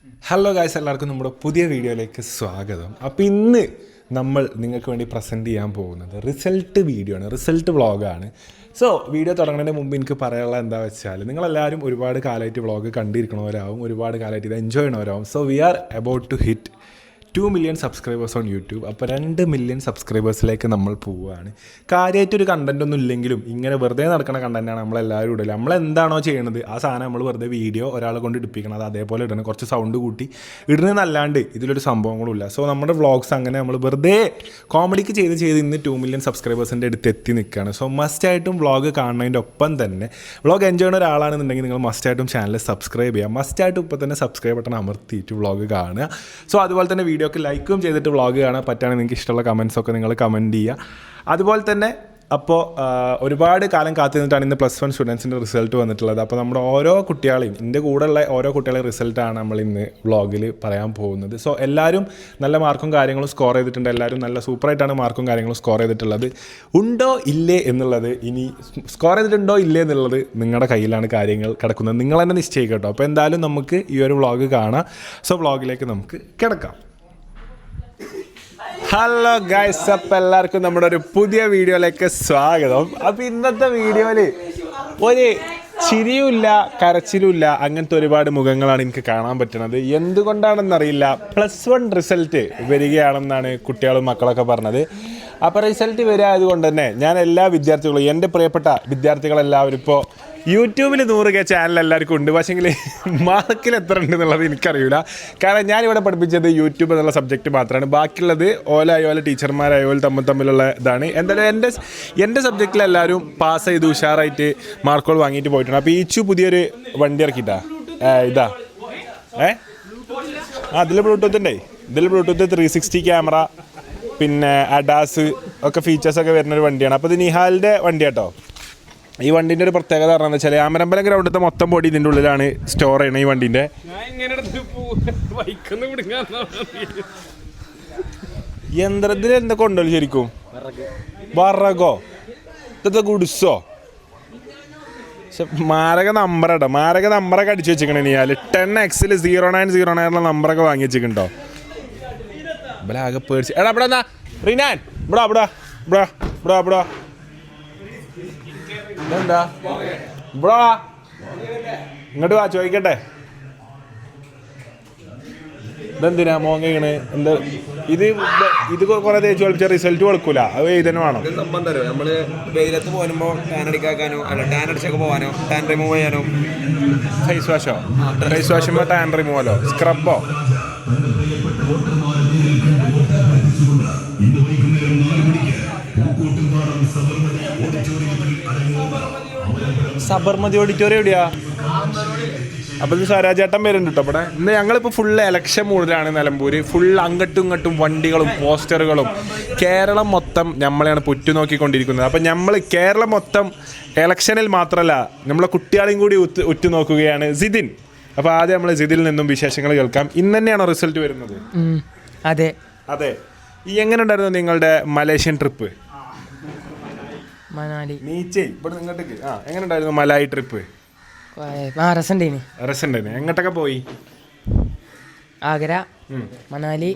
Hello guys, എല്ലാവർക്കും നമ്മുടെ പുതിയ വീഡിയോയിലേക്ക് സ്വാഗതം. അപ്പോൾ ഇന്ന് നമ്മൾ നിങ്ങൾക്ക് വേണ്ടി പ്രസൻറ്റ് ചെയ്യാൻ പോകുന്നത് റിസൾട്ട് വീഡിയോ ആണ്, റിസൾട്ട് വ്ളോഗാണ്. സോ വീഡിയോ തുടങ്ങുന്നതിന് മുമ്പ് എനിക്ക് പറയാനുള്ള എന്താ വെച്ചാൽ, നിങ്ങളെല്ലാവരും ഒരുപാട് കാലമായിട്ട് വ്ളോഗ് കണ്ടിരിക്കണവരാവും, ഒരുപാട് കാലമായിട്ട് ഇത് എൻജോയ് ചെയ്യണവരാവും. So we are about to hit 2 million subscribers on YouTube. അപ്പോൾ 2 മില്യൺ സബ്സ്ക്രൈബേഴ്സിലേക്ക് നമ്മൾ പോവുകയാണ്. കാര്യമായിട്ടൊരു കണ്ടൻ്റ് ഒന്നും ഇല്ലെങ്കിലും ഇങ്ങനെ വെറുതെ നടക്കുന്ന കണ്ടൻറ്റാണ് നമ്മളെല്ലാവരും ഇടല്. നമ്മളെന്താണോ ചെയ്യണത് ആ സാധനം നമ്മൾ വെറുതെ വീഡിയോ ഒരാളെ കൊണ്ട് ഇടിപ്പിക്കണം, അത് അതേപോലെ ഇടണം, കുറച്ച് സൗണ്ട് കൂട്ടി ഇടുന്നതല്ലാണ്ട് ഇതിലൊരു സംഭവങ്ങളുമില്ല. സോ നമ്മുടെ വ്ളോഗ്സ് അങ്ങനെ നമ്മൾ വെറുതെ കോമഡിക്ക് ചെയ്ത് ഇന്ന് 2 മില്യൺ സബ്സ്ക്രൈബേഴ്സിൻ്റെ അടുത്ത് എത്തി നിൽക്കുകയാണ്. സോ മസ്റ്റായിട്ടും വ്ളോഗ് കാണുന്നതിൻ്റെ ഒപ്പം തന്നെ വ്ളോഗ് എൻജോയ് ചെയ്യുന്ന ഒരാളാണെന്നുണ്ടെങ്കിൽ നിങ്ങൾ മസ്റ്റായിട്ടും ചാനൽ സബ്സ്ക്രൈബ് ചെയ്യുക. മസ്റ്റായിട്ടും ഇപ്പോൾ തന്നെ സബ്സ്ക്രൈബ് ബട്ടൺ അമർത്തിയിട്ട് വ്ളോഗ് കാണുക. സോ അതുപോലെ തന്നെ വീഡിയോക്ക് ലൈക്കും ചെയ്തിട്ട് വ്ളോഗ് കാണാൻ പറ്റുകയാണെങ്കിൽ നിങ്ങൾക്ക് ഇഷ്ടമുള്ള കമൻസൊക്കെ നിങ്ങൾ കമൻറ്റ് ചെയ്യുക. അതുപോലെ തന്നെ അപ്പോൾ ഒരുപാട് കാലം കാത്തു നിന്നിട്ടാണ് ഇന്ന് +1 സ്റ്റുഡൻസിൻ്റെ റിസൾട്ട് വന്നിട്ടുള്ളത്. അപ്പോൾ നമ്മുടെ ഓരോ കുട്ടികളെയും, എൻ്റെ കൂടെയുള്ള ഓരോ കുട്ടികളെയും റിസൾട്ടാണ് നമ്മൾ ഇന്ന് വ്ളോഗിൽ പറയാൻ പോകുന്നത്. സോ എല്ലാവരും നല്ല മാർക്കും കാര്യങ്ങളും സ്കോർ ചെയ്തിട്ടുണ്ട്. എല്ലാവരും നല്ല സൂപ്പറായിട്ടാണ് മാർക്കും കാര്യങ്ങളും സ്കോർ ചെയ്തിട്ടുള്ളത്. ഉണ്ടോ ഇല്ലേ എന്നുള്ളത്, ഇനി സ്കോർ ചെയ്തിട്ടുണ്ടോ ഇല്ലേ എന്നുള്ളത് നിങ്ങളുടെ കയ്യിലാണ് കാര്യങ്ങൾ കിടക്കുന്നത്. നിങ്ങൾ തന്നെ നിശ്ചയിക്കുക കേട്ടോ. അപ്പോൾ എന്തായാലും നമുക്ക് ഈ ഒരു വ്ളോഗ് കാണാം. സോ വ്ളോഗിലേക്ക് നമുക്ക് കിടക്കാം. ഹലോ ഗൈസ്, അപ്പോൾ എല്ലാവർക്കും നമ്മുടെ ഒരു പുതിയ വീഡിയോയിലേക്ക് സ്വാഗതം. അപ്പോൾ ഇന്നത്തെ വീഡിയോയിൽ ഒരു ചിരിയുമില്ല കരച്ചിലുമില്ല, അങ്ങനത്തെ ഒരുപാട് മുഖങ്ങളാണ് എനിക്ക് കാണാൻ പറ്റുന്നത്. എന്തുകൊണ്ടാണെന്നറിയില്ല, +1 റിസൾട്ട് വരികയാണെന്നാണ് കുട്ടികളും മക്കളൊക്കെ പറഞ്ഞത്. അപ്പോൾ റിസൾട്ട് വരിക ആയതുകൊണ്ട് തന്നെ ഞാൻ എല്ലാ വിദ്യാർത്ഥികളും, എൻ്റെ പ്രിയപ്പെട്ട വിദ്യാർത്ഥികളെല്ലാവരും ഇപ്പോൾ യൂട്യൂബിൽ 100K ചാനൽ എല്ലാവർക്കും ഉണ്ട്. പക്ഷേങ്കിൽ മാർക്കിൽ എത്ര ഉണ്ട് എന്നുള്ളത് എനിക്കറിയില്ല. കാരണം ഞാനിവിടെ പഠിപ്പിച്ചത് യൂട്യൂബ് എന്നുള്ള സബ്ജക്റ്റ് മാത്രമാണ്. ബാക്കിയുള്ളത് ഓല ടീച്ചർമാരായോലും തമ്മിലുള്ള ഇതാണ്. എന്തായാലും എൻ്റെ സബ്ജക്റ്റിൽ എല്ലാവരും പാസ് ചെയ്ത് ഉഷാറായിട്ട് മാർക്കുകൾ വാങ്ങിയിട്ട് പോയിട്ടുണ്ട്. അപ്പോൾ ഈച്ചു പുതിയൊരു വണ്ടി ഇറക്കിയിട്ടാ, ഇതാ അതിൽ ബ്ലൂടൂത്ത് ഉണ്ടേ. ഇതിൽ ബ്ലൂടൂത്ത് 360 ക്യാമറ, പിന്നെ അഡാസ് ഒക്കെ ഫീച്ചേഴ്സൊക്കെ വരുന്നൊരു വണ്ടിയാണ്. അപ്പോൾ ഇത് നിഹാലിൻ്റെ വണ്ടി കേട്ടോ. ഈ വണ്ടിൻ്റെ ഒരു പ്രത്യേകത പറഞ്ഞാൽ വെച്ചാൽ അമരമ്പലം ഗ്രൗണ്ടിലത്തെ മൊത്തം പൊടി ഇതിൻ്റെ ഉള്ളിലാണ് സ്റ്റോർ ചെയ്യണത്. ഈ വണ്ടിൻ്റെ യന്ത്രത്തിൽ എന്തൊക്കെ ഉണ്ടല്ലോ ശരിക്കും, വറകോ ഇതൊക്കെ ഗുഡ്സോ. പക്ഷെ മാരക നമ്പറൊക്കെ അടിച്ചു വെച്ചിരിക്കണേ. ഞാൻ 10X 0909 നമ്പറൊക്കെ വാങ്ങി വെച്ചിട്ടുണ്ടോ. ഇവിടെ ആകെ പേടിച്ച്. എടാ ഇവിടെ എന്നാ റിനാൻ, ഇവിടെ ഇതെന്താ ബ്രോ, ഇങ്ങോട്ട് വാ ചോദിക്കട്ടെ. ഇതെന്തിനാ മോങ്ങണ്? എന്താ ഇത് കുറെ തേച്ച് കളിച്ച റിസൾട്ട് കൊടുക്കൂല, അത് എഴുതന്നെ വേണം. നമ്മള് വെയിലത്ത് പോകുമ്പോ ടാൻ അടിക്കാനോ അല്ല ടാൻ അടിച്ചൊക്കെ പോകാനോ ടാൻ റിമൂവ് ചെയ്യാനോ. ഫേസ് വാഷുമ്പോ ടാൻ റിമൂവലോ സ്ക്രബോ. സബർമതി ഓഡിറ്റോറിയം എവിടെയാ? അപ്പോൾ ഇത് സ്വരാജേട്ടൻ വരുന്നുണ്ട് കേട്ടോ ഇവിടെ. ഇന്ന് ഞങ്ങളിപ്പോൾ ഫുള്ള് ഇലക്ഷൻ മൂഡിലാണ്. നിലമ്പൂര് ഫുൾ അങ്ങോട്ടും ഇങ്ങോട്ടും വണ്ടികളും പോസ്റ്ററുകളും. കേരളം മൊത്തം നമ്മളെയാണ് ഉറ്റുനോക്കിക്കൊണ്ടിരിക്കുന്നത്. അപ്പം നമ്മൾ കേരളം മൊത്തം ഇലക്ഷനിൽ മാത്രമല്ല നമ്മളെ കുട്ടികളെയും കൂടി ഉറ്റുനോക്കുകയാണ്. സിദിൻ, അപ്പോൾ ആദ്യം നമ്മൾ സിദിൽ നിന്നും വിശേഷങ്ങൾ കേൾക്കാം. ഇന്ന് തന്നെയാണോ റിസൾട്ട് വരുന്നത്? അതെ. ഈ എങ്ങനെ ഉണ്ടായിരുന്നു നിങ്ങളുടെ മലേഷ്യൻ ട്രിപ്പ്? മനാലി ഇവിടെ നിങ്ങോട്ടേക്ക് എങ്ങനെ ഉണ്ടായിരുന്നു മലായി ട്രിപ്പ്? രസമുണ്ടായിരുന്നു. എങ്ങോട്ടൊക്കെ പോയി? ആഗ്ര, മനാലി,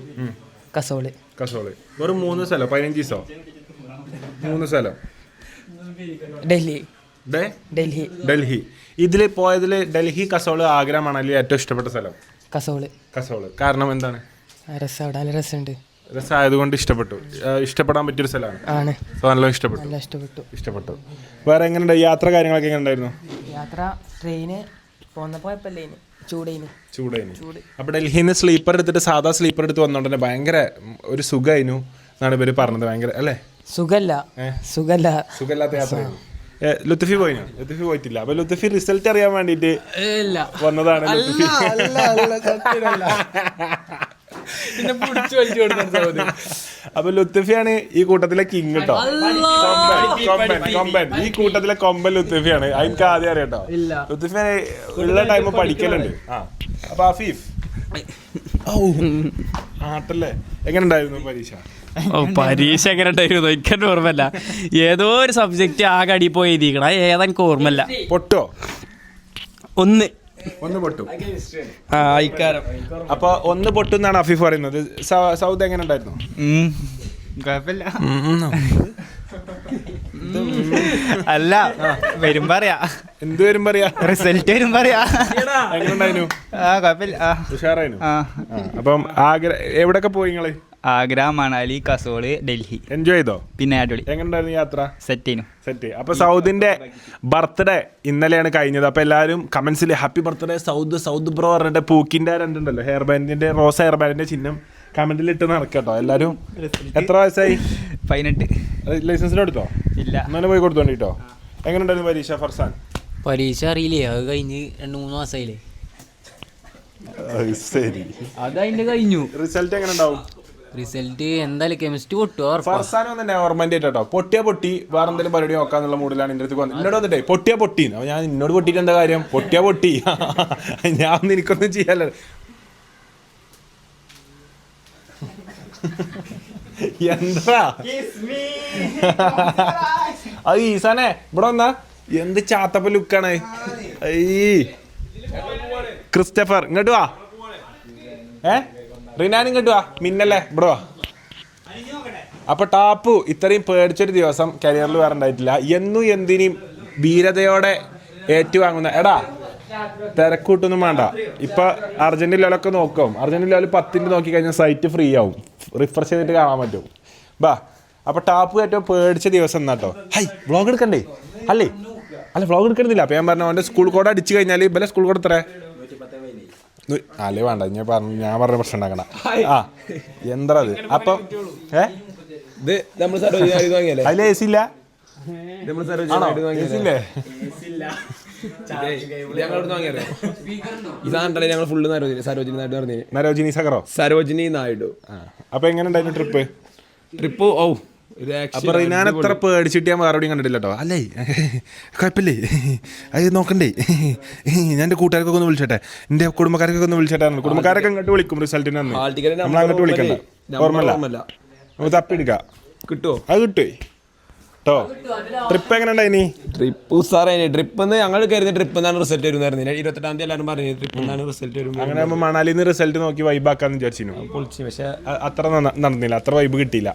കസോള്. വെറും 3 സ്ഥലം, 15 ദിവസം 3 സ്ഥലം. ഡൽഹി. ഇതിൽ പോയതിൽ ഡൽഹി, കസോള്, ആഗ്ര, മണാലി ഏറ്റവും ഇഷ്ടപ്പെട്ട സ്ഥലം? കസോള്. കാരണം എന്താണ്? രസമുണ്ട്. രസമായതുകൊണ്ട് ഇഷ്ടപ്പെടാൻ പറ്റിയൊരു സ്ഥലമാണ്. നല്ല ഇഷ്ടപ്പെട്ടു. വേറെ എങ്ങനെയുണ്ട് യാത്ര, കാര്യങ്ങളൊക്കെ എങ്ങനെ ഉണ്ടായിരുന്നു? യാത്ര ട്രെയിന് പോന്നപ്പോ ചൂടേന്. അപ്പോൾ ഡൽഹിയിൽ നിന്ന് സ്ലീപ്പർ എടുത്തിട്ട് സാധാ സ്ലീപ്പർ എടുത്ത് വന്നോണ്ട് തന്നെ ഭയങ്കര ഒരു സുഖമായിരുന്നു എന്നാണ് ഇവര് പറഞ്ഞത്. ഭയങ്കര അല്ലേ? സുഖമില്ലാത്ത യാത്ര. ലുത്ഫി പോയിനോ? ലുത്ഫി പോയിട്ടില്ല. അപ്പൊ ലുത്ഫി റിസൾട്ട് അറിയാൻ വേണ്ടിട്ട് വന്നതാണ്. അപ്പൊ ലുത്ഫിയാണ് ഈ കൂട്ടത്തിലെ കിങ് കേട്ടോ. കൊമ്പൻ ഈ കൂട്ടത്തിലെ കൊമ്പൻ ലുത്ഫിയാണ്. എനിക്ക് ആദ്യം അറിയാട്ടോ. ലുത്ഫി ഉള്ള ടൈം പഠിക്കലുണ്ട്. അപ്പൊ അഫീഫ് ആട്ടല്ലേ, എങ്ങനെ ഉണ്ടായിരുന്നു പരീക്ഷ? പരീക്ഷ എങ്ങനെ ഉണ്ടായിരുന്നു എനിക്കെന്നെ ഓർമ്മല്ല. ഏതോ ഒരു സബ്ജക്റ്റ് ആകെ അടി പോയി എഴുതിക്കണം. ഏതെനിക്ക് ഓർമ്മല്ല. പൊട്ടോ? ഒന്ന് ഒന്ന് പൊട്ടു. ഇക്കാരം അപ്പൊ ഒന്ന് പൊട്ടുന്നാണ് അഫീഫ് പറയുന്നത്. സൗദ് എങ്ങനെ ഉണ്ടായിരുന്നു? കുഴപ്പമില്ല. അല്ല വരും പറയാ, എന്ത് വരും പറയാ, റിസൾട്ട് വരും പറയാ. എങ്ങനെ ഉണ്ടായിരുന്നു? കുഴപ്പമില്ല, ഉഷാറായിരുന്നു. അപ്പം ആഗ്ര എവിടെയൊക്കെ പോയി നിങ്ങള്? ആഗ്ര, മണാലി, കസോള്, ഡൽഹി. എൻജോയ് ചെയ്തോ? പിന്നെ അടിപൊളി. എങ്ങനെ ഉണ്ടായിരുന്നു യാത്ര? സെറ്റ്. അപ്പൊ സൗദിന്റെ ബർത്ത്ഡേ ഇന്നലെയാണ് കഴിഞ്ഞത്. അപ്പൊ എല്ലാവരും കമന്റ്സിൽ ഹാപ്പി ബർത്ത്ഡേ സൗദ് ബ്രോ പറഞ്ഞിട്ട് പൂക്കിന്റെ രണ്ടുണ്ടല്ലോ, ഹെയർ ബാൻഡിന്റെ, റോസ് ഹെയർ ബാൻഡിന്റെ ചിഹ്നം കമന്റിൽ ഇട്ട് നടക്കട്ടോ എല്ലാരും. എത്ര വയസ്സായി? 18. ലൈസൻസിന് എടുത്തോ? ഇല്ല. ഇന്നലെ പോയി കൊടുത്തോണ്ടിട്ടോ. എങ്ങനെ ഉണ്ടായിരുന്നു പരീക്ഷ ഫർസാൻ? പരീക്ഷ അറിയില്ലേ, അത് കഴിഞ്ഞ് 2-3 മാസമായില്ലേ. ശരി, അതതിന്റെ കഴിഞ്ഞു. റിസൾട്ട് എങ്ങനെ ഉണ്ടാവും? റിസൾട്ട് എന്തായാലും കെമിസ്ട്രി പൊട്ടുക. ഫർസാൻ വന്ന് ഗവൺമെന്റ് ആയിട്ടോ, പൊട്ടിയാ പൊട്ടി, വേറെ എന്തെങ്കിലും പരിപാടി നോക്കാന്നുള്ള മൂഡിലാണ് എൻ്റെ അടുത്ത് വന്നത്. എന്നോട് വന്നിട്ടേ പൊട്ടിയാ പൊട്ടി. അപ്പൊ ഞാൻ എന്നോട് പൊട്ടിയിട്ട് എന്താ കാര്യം, പൊട്ടിയാ പൊട്ടി. ഞാൻ ഒന്നും എനിക്കൊന്നും ചെയ്യാല്ലോ. എന്താ അത് ഈസാനെ ഇവിടെ വന്നാ എന്ത് ചാത്തപ്പ ലുക്കാണ്. ക്രിസ്റ്റഫർ ഇങ്ങോട്ട് വാ. റിനാൻ ഇങ്ങോട്ട് വാ. മിന്നല്ലേ ഇവിടെ വാ. അപ്പൊ ടാപ്പു ഇത്രയും പേടിച്ചൊരു ദിവസം കരിയറിൽ വേറെ ഉണ്ടായിട്ടില്ല. എന്നും എന്തിനും ധീരതയോടെ ഏറ്റുവാങ്ങുന്ന എടാ തിരക്കൂട്ടൊന്നും വേണ്ട. ഇപ്പൊ അർജന്റീന ലെവലൊക്കെ നോക്കും. അർജന്റീന ലെവൽ 10 നോക്കി കഴിഞ്ഞാൽ സൈറ്റ് ഫ്രീ ആവും, റിഫ്രഷ് ചെയ്തിട്ട് കാണാൻ പറ്റും. ബാ. അപ്പൊ ടാപ്പ് ഏറ്റവും പേടിച്ച ദിവസം എന്നാട്ടോ. ഹൈ വ്ളോഗ് എടുക്കണ്ടേ? അല്ല വ്ളോഗ് എടുക്കണമെന്നില്ല. അപ്പൊ ഞാൻ പറഞ്ഞു അവന്റെ സ്കൂൾ കോഡ് അടിച്ചു കഴിഞ്ഞാൽ ഇവലെ സ്കൂൾ കോഡ് എത്ര? അല്ലേ വേണ്ട, ഞാൻ പറഞ്ഞ പ്രശ്നം ഉണ്ടാക്കണ. ആ എന്താ അത്? അപ്പം അതിൽ എ സി ഇല്ല. സരോജിനി നായിഡു. അപ്പൊ എങ്ങനെ ഉണ്ടായിരുന്നു ട്രിപ്പ്? ഓ അപ്പൊ ഞാൻ എത്ര പേടിച്ചിട്ട് ഞാൻ വേറെ കണ്ടിട്ടില്ല കേട്ടോ. അല്ലേ കുഴപ്പമില്ലേ, അത് നോക്കണ്ടേ, ഞാൻ എൻ്റെ കൂട്ടുകാർക്കൊക്കെ ഒന്ന് വിളിച്ചോട്ടെ, എൻ്റെ കുടുംബക്കാർക്കൊക്കെ ഒന്ന് വിളിച്ചോട്ടെ. കുടുംബക്കാരൊക്കെ അങ്ങോട്ട് വിളിക്കും റിസൾട്ടിന്. നമ്മൾ അങ്ങോട്ട് വിളിക്കണ്ട, ഓർമ്മല്ല, നമുക്ക് തപ്പിയെടുക്കാം. കിട്ടുമോ? അത് കിട്ടുവേ കേട്ടോ. ട്രിപ്പ് എങ്ങനെ ഉണ്ടായിനി? ട്രിപ്പ് ഉസാറായി. ട്രിപ്പ് ഞങ്ങൾ കരുതിയ ട്രിപ്പ് എന്നാണ് റിസൾട്ട് വരുന്നത്. 28-ാം തീയതി എല്ലാവരും പറഞ്ഞു ട്രിപ്പ് എന്നാണ് റിസൾട്ട് വരും. അങ്ങനെ ആകുമ്പോൾ മണാലിന്ന് റിസൾട്ട് നോക്കി വൈബാക്കാന്ന് വിചാരിച്ചിരുന്നു. പൊളിച്ചു. പക്ഷെ അത്ര നടന്നില്ല, അത്ര വൈബ് കിട്ടിയില്ല.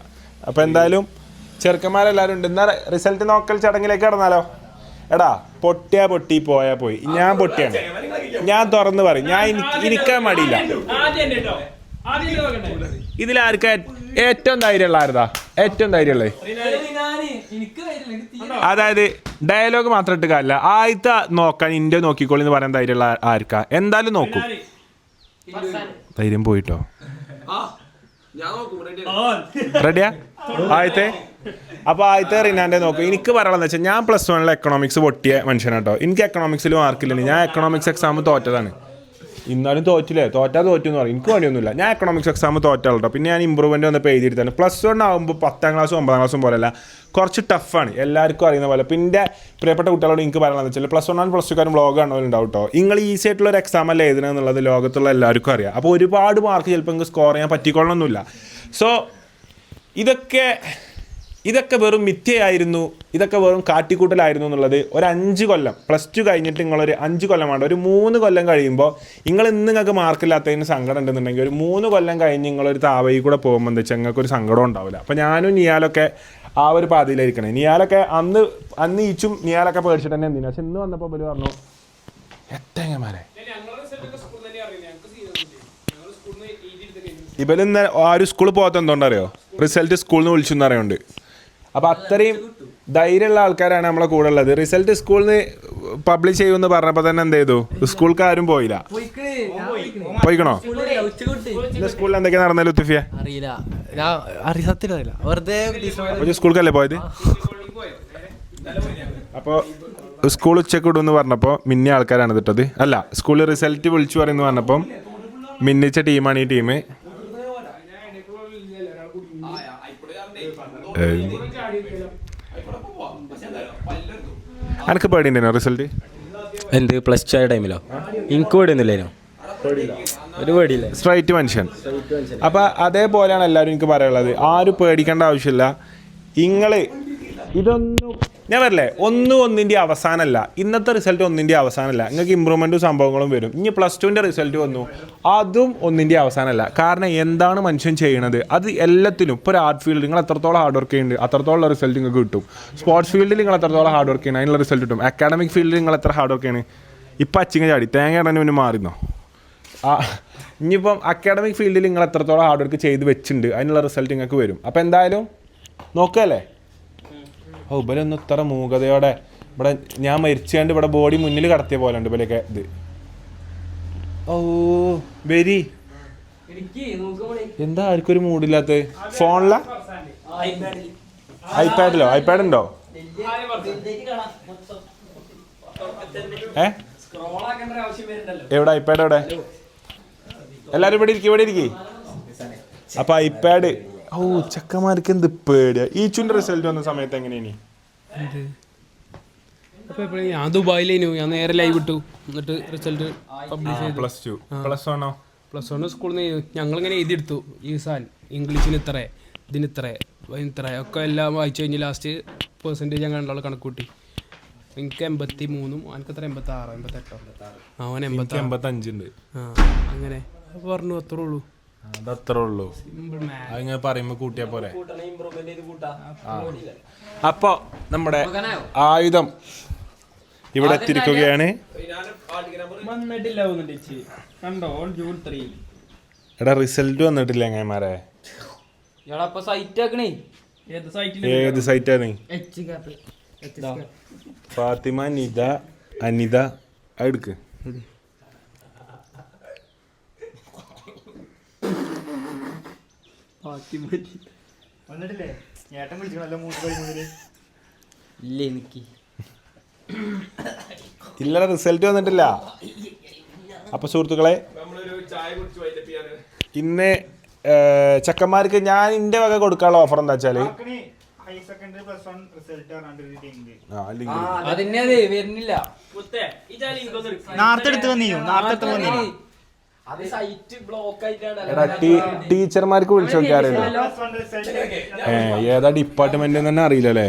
അപ്പൊ എന്തായാലും ചെറുക്കന്മാരെല്ലാരും ഉണ്ട്. എന്നാ റിസൾട്ട് നോക്കൽ ചടങ്ങിലേക്ക് കടന്നാലോ? എടാ പൊട്ടിയാ പൊട്ടി, പോയാ പോയി. ഞാൻ പൊട്ടിയാണ്, ഞാൻ തുറന്ന് പറയും. ഞാൻ ഇരിക്കാൻ മടിയില്ല. ഇതിലാർക്കാ ഏറ്റവും ധൈര്യമുള്ള ആരതാ? ഏറ്റവും ധൈര്യമുള്ളത് അതായത് ഡയലോഗ് മാത്രം ഇട്ട് കാര്യമില്ല, ആദ്യത്തെ നോക്കാൻ ഇന്ത്യ നോക്കിക്കോളി എന്ന് പറയാൻ ധൈര്യമുള്ള ആർക്കാ? എന്തായാലും നോക്കും. ധൈര്യം പോയിട്ടോ. റെഡിയാ? ആദ്യത്തെ റിനാൻ്റെ നോക്കും. എനിക്ക് പറയാനുള്ളത് വെച്ചാൽ ഞാൻ +1 എക്കണോമിക്സ് പൊട്ടിയ മനുഷ്യനാട്ടോ. എനിക്ക് എക്കണോമിക്സിൽ മാർക്കില്ല. ഞാൻ എക്കണോമിക്സ് എക്സാം തോറ്റതാണ്. ഇന്നാലും തോറ്റില്ലേ? തോറ്റു എന്ന് പറയും. എനിക്ക് പണിയൊന്നുമില്ല. ഞാൻ എക്കണോമിക്സ് എക്സാം തോറ്റാട്ടോ. പിന്നെ ഞാൻ ഇമ്പ്രൂവ്മെൻറ്റ് വന്നപ്പോൾ എഴുതിയെടുത്താണ്. +1 ആകുമ്പോൾ 10ാം ക്ലാസ്സും 9ാം ക്ലാസ്സും പോലെയല്ല, കുറച്ച് ടഫാണ്, എല്ലാവർക്കും അറിയുന്ന പോലെ. പിന്നെ പ്രിയപ്പെട്ട കുട്ടികളോട് എനിക്ക് പറയാനുള്ളത് വെച്ചാൽ +1 +2 വ്ളോഗ് കാണുന്നവരുണ്ടാവും കേട്ടോ. നിങ്ങൾ ഈസി ആയിട്ടുള്ള ഒരു എക്സാം അല്ല എഴുതണമെന്നുള്ളത് ലോകത്തുള്ള എല്ലാവർക്കും അറിയാം. അപ്പോൾ ഒരുപാട് മാർക്ക് ചിലപ്പോൾ നിങ്ങൾക്ക് സ്കോർ ചെയ്യാൻ പറ്റിക്കൊള്ളണമെന്നില്ല. സോ ഇതൊക്കെ വെറും മിഥ്യയായിരുന്നു, ഇതൊക്കെ വെറും കാട്ടിക്കൂട്ടലായിരുന്നു എന്നുള്ളത് ഒരു 5 കൊല്ലം +2 കഴിഞ്ഞിട്ട് നിങ്ങളൊരു 5 കൊല്ലം വേണ്ട, ഒരു 3 കൊല്ലം കഴിയുമ്പോൾ നിങ്ങൾ ഇന്ന് നിങ്ങൾക്ക് മാർക്കില്ലാത്തതിന് സങ്കടം ഉണ്ടെന്നുണ്ടെങ്കിൽ ഒരു 3 കൊല്ലം കഴിഞ്ഞ് നിങ്ങളൊരു താവയിൽ കൂടെ പോകുമ്പോൾ എന്താ വെച്ചാൽ നിങ്ങൾക്കൊരു സങ്കടം ഉണ്ടാവില്ല. അപ്പോൾ ഞാനും നിയാലൊക്കെ ആ ഒരു പാതയിലായിരിക്കണേ. നിയാലൊക്കെ അന്ന് ഈച്ചും നിയാലൊക്കെ പേടിച്ചിട്ട് തന്നെ എന്തിനാ. പക്ഷെ ഇന്ന് വന്നപ്പോൾ പോലും പറഞ്ഞു എത്തേങ്ങമാരെ ഇവലിന്ന് ആരും സ്കൂളിൽ പോകാത്ത എന്തുകൊണ്ടറിയോ? റിസൾട്ട് സ്കൂളിൽ നിന്ന് വിളിച്ചു എന്ന് അറിയുന്നുണ്ട്. അപ്പോൾ അത്രയും ധൈര്യമുള്ള ആൾക്കാരാണ് നമ്മളെ കൂടെ ഉള്ളത്. റിസൾട്ട് സ്കൂളിൽ നിന്ന് പബ്ലിഷ് ചെയ്യുമെന്ന് പറഞ്ഞപ്പോൾ തന്നെ എന്ത് ചെയ്തു? സ്കൂൾക്കാരും പോയില്ല. പോയിക്കണോ? സ്കൂളിൽ എന്തൊക്കെയാ നടന്നത് ലുത്തുഫിയ? അറിയില്ല, സ്കൂൾക്കല്ലേ പോയത്? അപ്പോൾ സ്കൂൾ ഉച്ചക്ക് വിടുമെന്ന് പറഞ്ഞപ്പോൾ മിന്നിയ ആൾക്കാരാണ് ഇട്ടത്. അല്ല, സ്കൂളിൽ റിസൾട്ട് വിളിച്ചു പറയുമെന്ന് പറഞ്ഞപ്പം മിന്നിച്ച ടീമാണ് ഈ ടീം. എനിക്ക് പേടിയുണ്ടോ റിസൾട്ട്? എന്ത് +2 ആയ ടൈമിലോ? എനിക്ക് പേടിയൊന്നുമില്ലേനോ? ഒരു പേടിയില്ല, സ്ട്രൈറ്റ് മനുഷ്യൻ. അപ്പം അതേപോലെയാണ് എല്ലാവരും എനിക്ക് പറയാനുള്ളത്. ആരും പേടിക്കേണ്ട ആവശ്യമില്ല. ഇതൊന്നും ഞാൻ വരില്ലേ ഒന്നിൻ്റെ അവസാനമല്ല, ഇന്നത്തെ റിസൾട്ട് ഒന്നിൻ്റെ അവസാനമല്ല. നിങ്ങൾക്ക് ഇമ്പ്രൂവ്മെൻറ്റും സംഭവങ്ങളും വരും. ഇനി +2ൻ്റെ റിസൾട്ട് വന്നു, അതും ഒന്നിൻ്റെ അവസാനമല്ല. കാരണം എന്താണ് മനുഷ്യൻ ചെയ്യണത് അത് എല്ലാത്തിലും. ഇപ്പോൾ ഒരു ആർട്ട് ഫീൽഡ് നിങ്ങൾ എത്രത്തോളം ഹാർഡ് വർക്ക് ചെയ്യുന്നുണ്ട് അത്രത്തോളം റിസൾട്ട് നിങ്ങൾക്ക് കിട്ടും. സ്പോർട്സ് ഫീൽഡിൽ നിങ്ങൾ എത്രത്തോളം ഹാർഡ് വർക്ക് ചെയ്യണം അതിനുള്ള റിസൾട്ട് കിട്ടും. അക്കാഡമിക് ഫീൽഡിൽ നിങ്ങൾ എത്ര ഹാർഡ് വർക്ക് ചെയ്യണം. ഇപ്പം അച്ചിങ്ങ ചാടി തേങ്ങ ഇടന്നെ മുന്നേ മാറിന്നോ. ഇനിയിപ്പം അക്കാഡമിക് ഫീൽഡിൽ നിങ്ങൾ എത്രത്തോളം ഹാർഡ് വർക്ക് ചെയ്ത് വെച്ചിട്ടുണ്ട് അതിനുള്ള റിസൾട്ട് നിങ്ങൾക്ക് വരും. അപ്പോൾ എന്തായാലും നോക്കുകയല്ലേ. ഇവരൊന്നും ഇത്ര മൂകതയോടെ ഇവിടെ ഞാൻ മരിച്ചുകൊണ്ട് ഇവിടെ ബോഡി മുന്നിൽ കടത്തിയ പോലെ ഉണ്ട് ഇവരൊക്കെ ഇത്. വെരി എന്താ ആർക്കും ഒരു മൂഡില്ലാത്ത. ഫോണിലാ ഐപാഡിലോ? ഐപാഡ് ഉണ്ടോ? എവിടെ ഐപാഡ് എവിടെ? എല്ലാരും ഇവിടെ ഇരിക്കേ. അപ്പൊ ഐപാഡ് ചക്കന്മാർക്ക് എന്ത് പേടിയാ. ഈച്ചുന്റെ റിസൾട്ട് വന്ന സമയത്ത് എങ്ങനെയാണ്? ഞാൻ ദുബായിലേനു, ഞാൻ നേരെ ലൈവ് ഇട്ടു, എന്നിട്ട് റിസൾട്ട് പബ്ലിഷ് ചെയ്തു. +1 സ്കൂളിൽ നിന്ന് ഞങ്ങളിങ്ങനെ എഴുതിയെടുത്തു. ഈ സാൻ ഇംഗ്ലീഷിന് ഇത്ര, ഇതിന് ഇത്ര ഒക്കെ എല്ലാം വായിച്ചു കഴിഞ്ഞ് ലാസ്റ്റ് പെർസെൻറ്റേജ് ഞങ്ങൾ രണ്ടാൾ കണക്ക് കൂട്ടി. എനിക്ക് 83, അവനക്ക് എത്ര 86, 88, അവൻ 85 ഉണ്ട്. അങ്ങനെ പറഞ്ഞു. അത്രേ ഉള്ളൂ. അതത്രേ ഉള്ളൂ. അതിങ്ങനെ പറയുമ്പോ കൂട്ടിയാ പോരെ. അപ്പൊ നമ്മുടെ ആയുധം ഇവിടെ എത്തിയിരിക്കുകയാണ്. എടാ റിസൾട്ട് വന്നിട്ടില്ല എങ്ങന്മാരെ. ഏത് സൈറ്റാണ്? ഫാത്തിമ, നിത, അനിത എടുക്ക്. ഇല്ല റിസൾട്ട് വന്നിട്ടില്ല. അപ്പൊ സുഹൃത്തുക്കളെ ഇന്ന് ചക്കന്മാർക്ക് ഞാൻ ഇന്റെ വക കൊടുക്കാനുള്ള ഓഫർ എന്താ വെച്ചാല് ടീച്ചർമാർക്ക് വിളിച്ചു നോക്കിയാറില്ലോ. ഏതാ ഡിപ്പാർട്ട്മെന്റ് തന്നെ അറിയില്ലല്ലേ.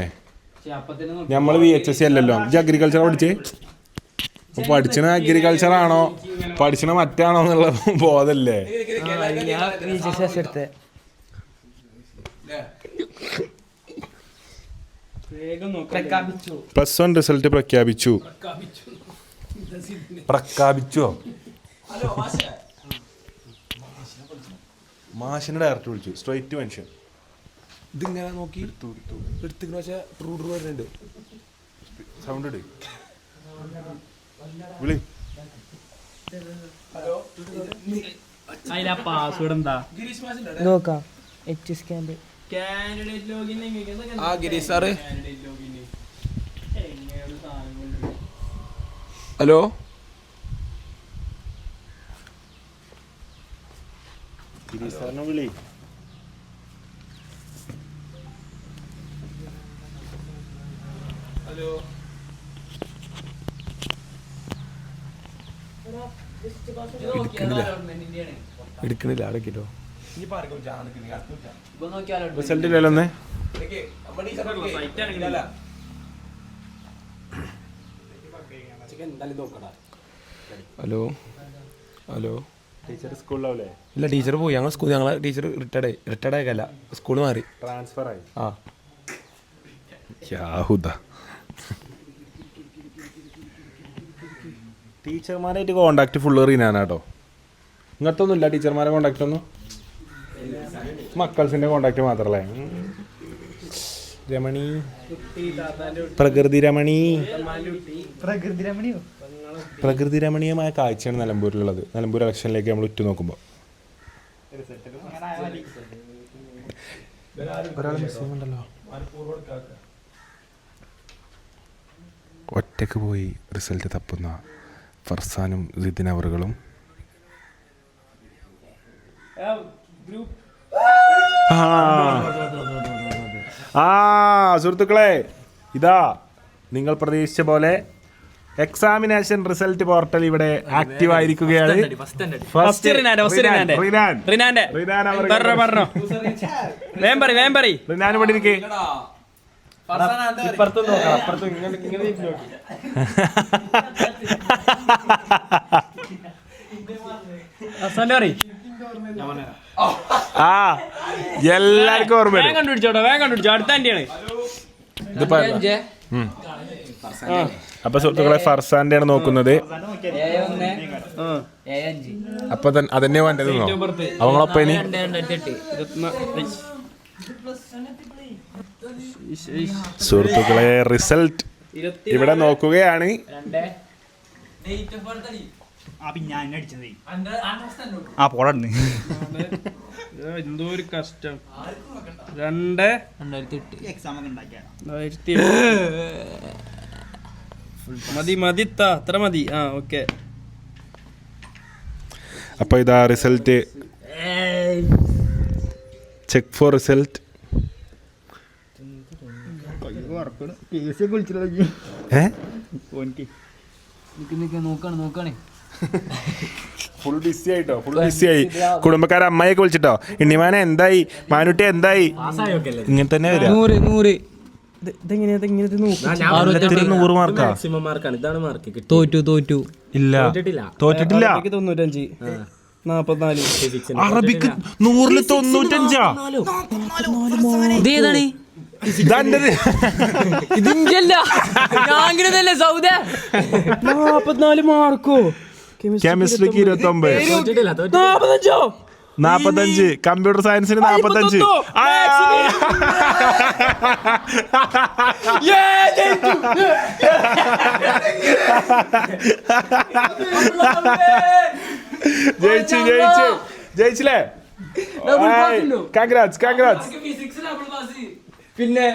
നമ്മള് VHSC അല്ലല്ലോ. അഗ്രികൾച്ചർ പഠിച്ചേ. പഠിച്ചണ അഗ്രികൾച്ചർ ആണോ പഠിച്ചണ മറ്റാണോ എന്നുള്ള ബോധല്ലേ. +1 റിസൾട്ട് പ്രഖ്യാപിച്ചോ? മാഷിനെ ഡയറക്റ്റ് വിളിച്ചു. സ്ട്രൈറ്റ് മനുഷ്യൻ ഇതിങ്ങനെ നോക്കി എടുത്തിങ്ങനെ വെച്ചാൽ വരുന്നുണ്ട്. സൗണ്ട് ഇട്. വിളി. പാസ്വേഡ് എന്താ നോക്കാം. Scanned Girish sir. Hello Girish സാറിനെ വിളി. എടുക്കണില്ല അടക്കിട്ടോ. റിസൾട്ട് ഇല്ലല്ലോ. ഹലോ ഹലോ ടീച്ചർ സ്കൂളിലാവൂലേ? ഇല്ല ടീച്ചർ പോയി. ഞങ്ങളെ ടീച്ചർ റിട്ടയർഡ് ആയല്ല, സ്കൂൾ മാറി, ട്രാൻസ്ഫർ ആയി. ടീച്ചർമാരായിട്ട് കോണ്ടാക്ട് ഫുള്ള് റീനാനാട്ടോ. ഇങ്ങനത്തെ ഒന്നും ഇല്ല ടീച്ചർമാരെ കോണ്ടാക്ട് ഒന്നും. മക്കൾസിന്റെ കോണ്ടാക്ട് മാത്രല്ലേ. രമണി, പ്രകൃതി രമണീയമായ കാഴ്ചയാണ് നിലമ്പൂരിലുള്ളത്. നിലമ്പൂർ ഇലക്ഷനിലേക്ക് നമ്മൾ ഉറ്റുനോക്കുമ്പോൾ ഒരാൾ മിസ് ചെയ്യുന്നുണ്ടല്ലോ. ഒറ്റക്ക് പോയി റിസൾട്ട് തപ്പുന്ന ഫർസാനും സിദിൻ അവറുകളും സുഹൃത്തുക്കളെ, ഇതാ നിങ്ങൾ പ്രതീക്ഷിച്ച പോലെ എക്സാമിനേഷൻ റിസൾട്ട് പോർട്ടൽ ഇവിടെ ആക്റ്റീവ് ആയിരിക്കുകയാണ്. റിനാൻ ഇവിടെ ഇരിക്കേ. ആ എല്ലാവർക്കും ഓർമ്മ വേഗം കണ്ടുപിടിച്ചോ അടുത്ത ആന്റിയാണ്. അപ്പൊ സുഹൃത്തുക്കളെ ഫർസാന്റെ ആണ് നോക്കുന്നത്. അപ്പൊ അതന്നെ വേണ്ടത് അവങ്ങളൊപ്പം ഇനി സുഹൃത്തുക്കളെ റിസൾട്ട് ഇവിടെ നോക്കുകയാണ്. എന്തോ ഒരു കഷ്ടം. 2008 മതി അത്ര മതി. ഓക്കെ. അപ്പൊ ഇതാ റിസൾട്ട്. Check for result. നോക്കാണ് ഫുൾ ബിസി ആയിട്ടോ, ഫുൾ ബിസി ആയി. കുടുംബക്കാരെ അമ്മായിയൊക്കെ വിളിച്ചിട്ടോ, ഇണ്ണിമാനെ എന്തായി, മാനുട്ടി എന്തായി, ഇങ്ങനെ തന്നെ വരിക. 100 100 മാർക്കാ. ഇതാണ് മാർക്ക്. തോറ്റു ഇല്ല, തോറ്റിട്ടില്ല. 95 44 അറബിക്ക് 100-ല് 95. ഇതേതാണ് ഇതാണ്ടത്. ഇതില്ല ഞാനില്ലേ സൗദ 44 മാർക്കോ? കെമിസ്ട്രിക്ക് 29. 45. കമ്പ്യൂട്ടർ സയൻസിന് 45. ജയിച്ചില്ലേ? കൺഗ്രാറ്റ്സ്. പിന്നെ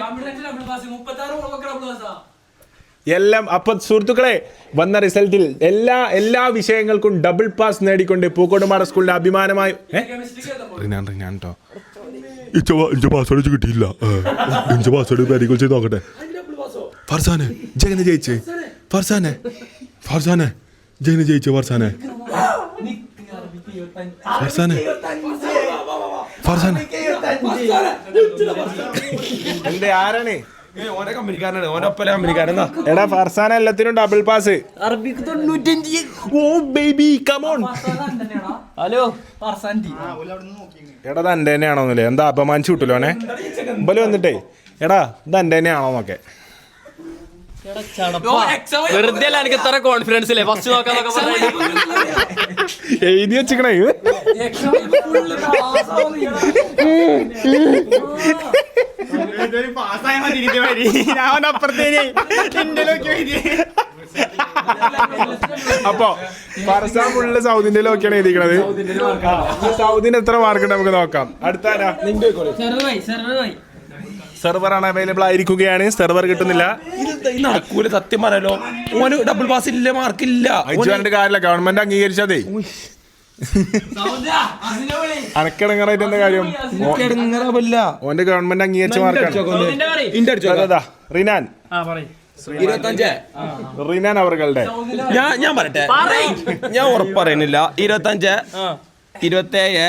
എല്ലാം. അപ്പൊ സുഹൃത്തുക്കളെ, വന്ന റിസൾട്ടിൽ എല്ലാ വിഷയങ്ങൾക്കും ഡബിൾ പാസ് നേടിക്കൊണ്ട് പൂക്കോട്ടുംപാട സ്കൂളിന്റെ അഭിമാനമായി പാസ്വേഡ് കിട്ടിയില്ല. പാസ്വേഡ് പേരിക്കൽ ചെയ്ത് നോക്കട്ടെ. ഫർസാനെ ജഗനെ ജയിച്ചേ. ഫർസാനെ ജഗനെ ജയിച്ചേ. ഫർസാനെ എന്റെ ആരാണ്? ഓനെ കമ്പനിക്കാരനാണ്. ഓനൊപ്പല കമ്പനിക്കാരനാ. എടാ ഫർസാന എല്ലാത്തിനും ഡബിൾ പാസ്. അറബിക്ക് 95. ഓ ബേബി കം ഓൺ. ഹലോ എടാ ഇത് എൻ്റെ തന്നെയാണോന്നില്ലേ? എന്താ അപമാനിച്ചു കിട്ടല്ലോ ഓനെ ബല് വന്നിട്ടേ. എടാ ഇത് എൻ്റെ തന്നെയാണോന്നൊക്കെ വെറുതെ അല്ല എനിക്ക് ഇത്ര കോൺഫിഡൻസ് ഇല്ലേ ഫസ്റ്റ് നോക്കാന്നൊക്കെ എഴുതി വെച്ചിക്കണേ. അപ്പൊ ഫർസാൻ ഫുള്ള് സൗദിന്റെ നോക്കിയാണ് എഴുതിക്കണത്. സൗദിന് എത്ര മാർക്ക് ഉണ്ട് നമുക്ക് നോക്കാം. അടുത്താരാ? സെർവറാണ് അവൈലബിൾ ആയിരിക്കുകയാണ്. സെർവർ കിട്ടുന്നില്ല. നടക്കൂല സത്യം പറയാലോ. ഓന് ഡബിൾ പാസ് ഇല്ല, മാർക്കില്ല. അയച്ചു കാര്യമില്ല, ഗവൺമെന്റ് അംഗീകരിച്ചതേ. അനക്കിടങ്ങറായിട്ട് എന്താ കാര്യം? ഓന്റെ ഗവൺമെന്റ് അംഗീകരിച്ച മാർക്കാണ്. റിനാൻ 25. റിനാൻ അവരുടെ ഞാൻ പറയട്ടെ, ഞാൻ ഉറപ്പ് പറയുന്നില്ല. 25, 27,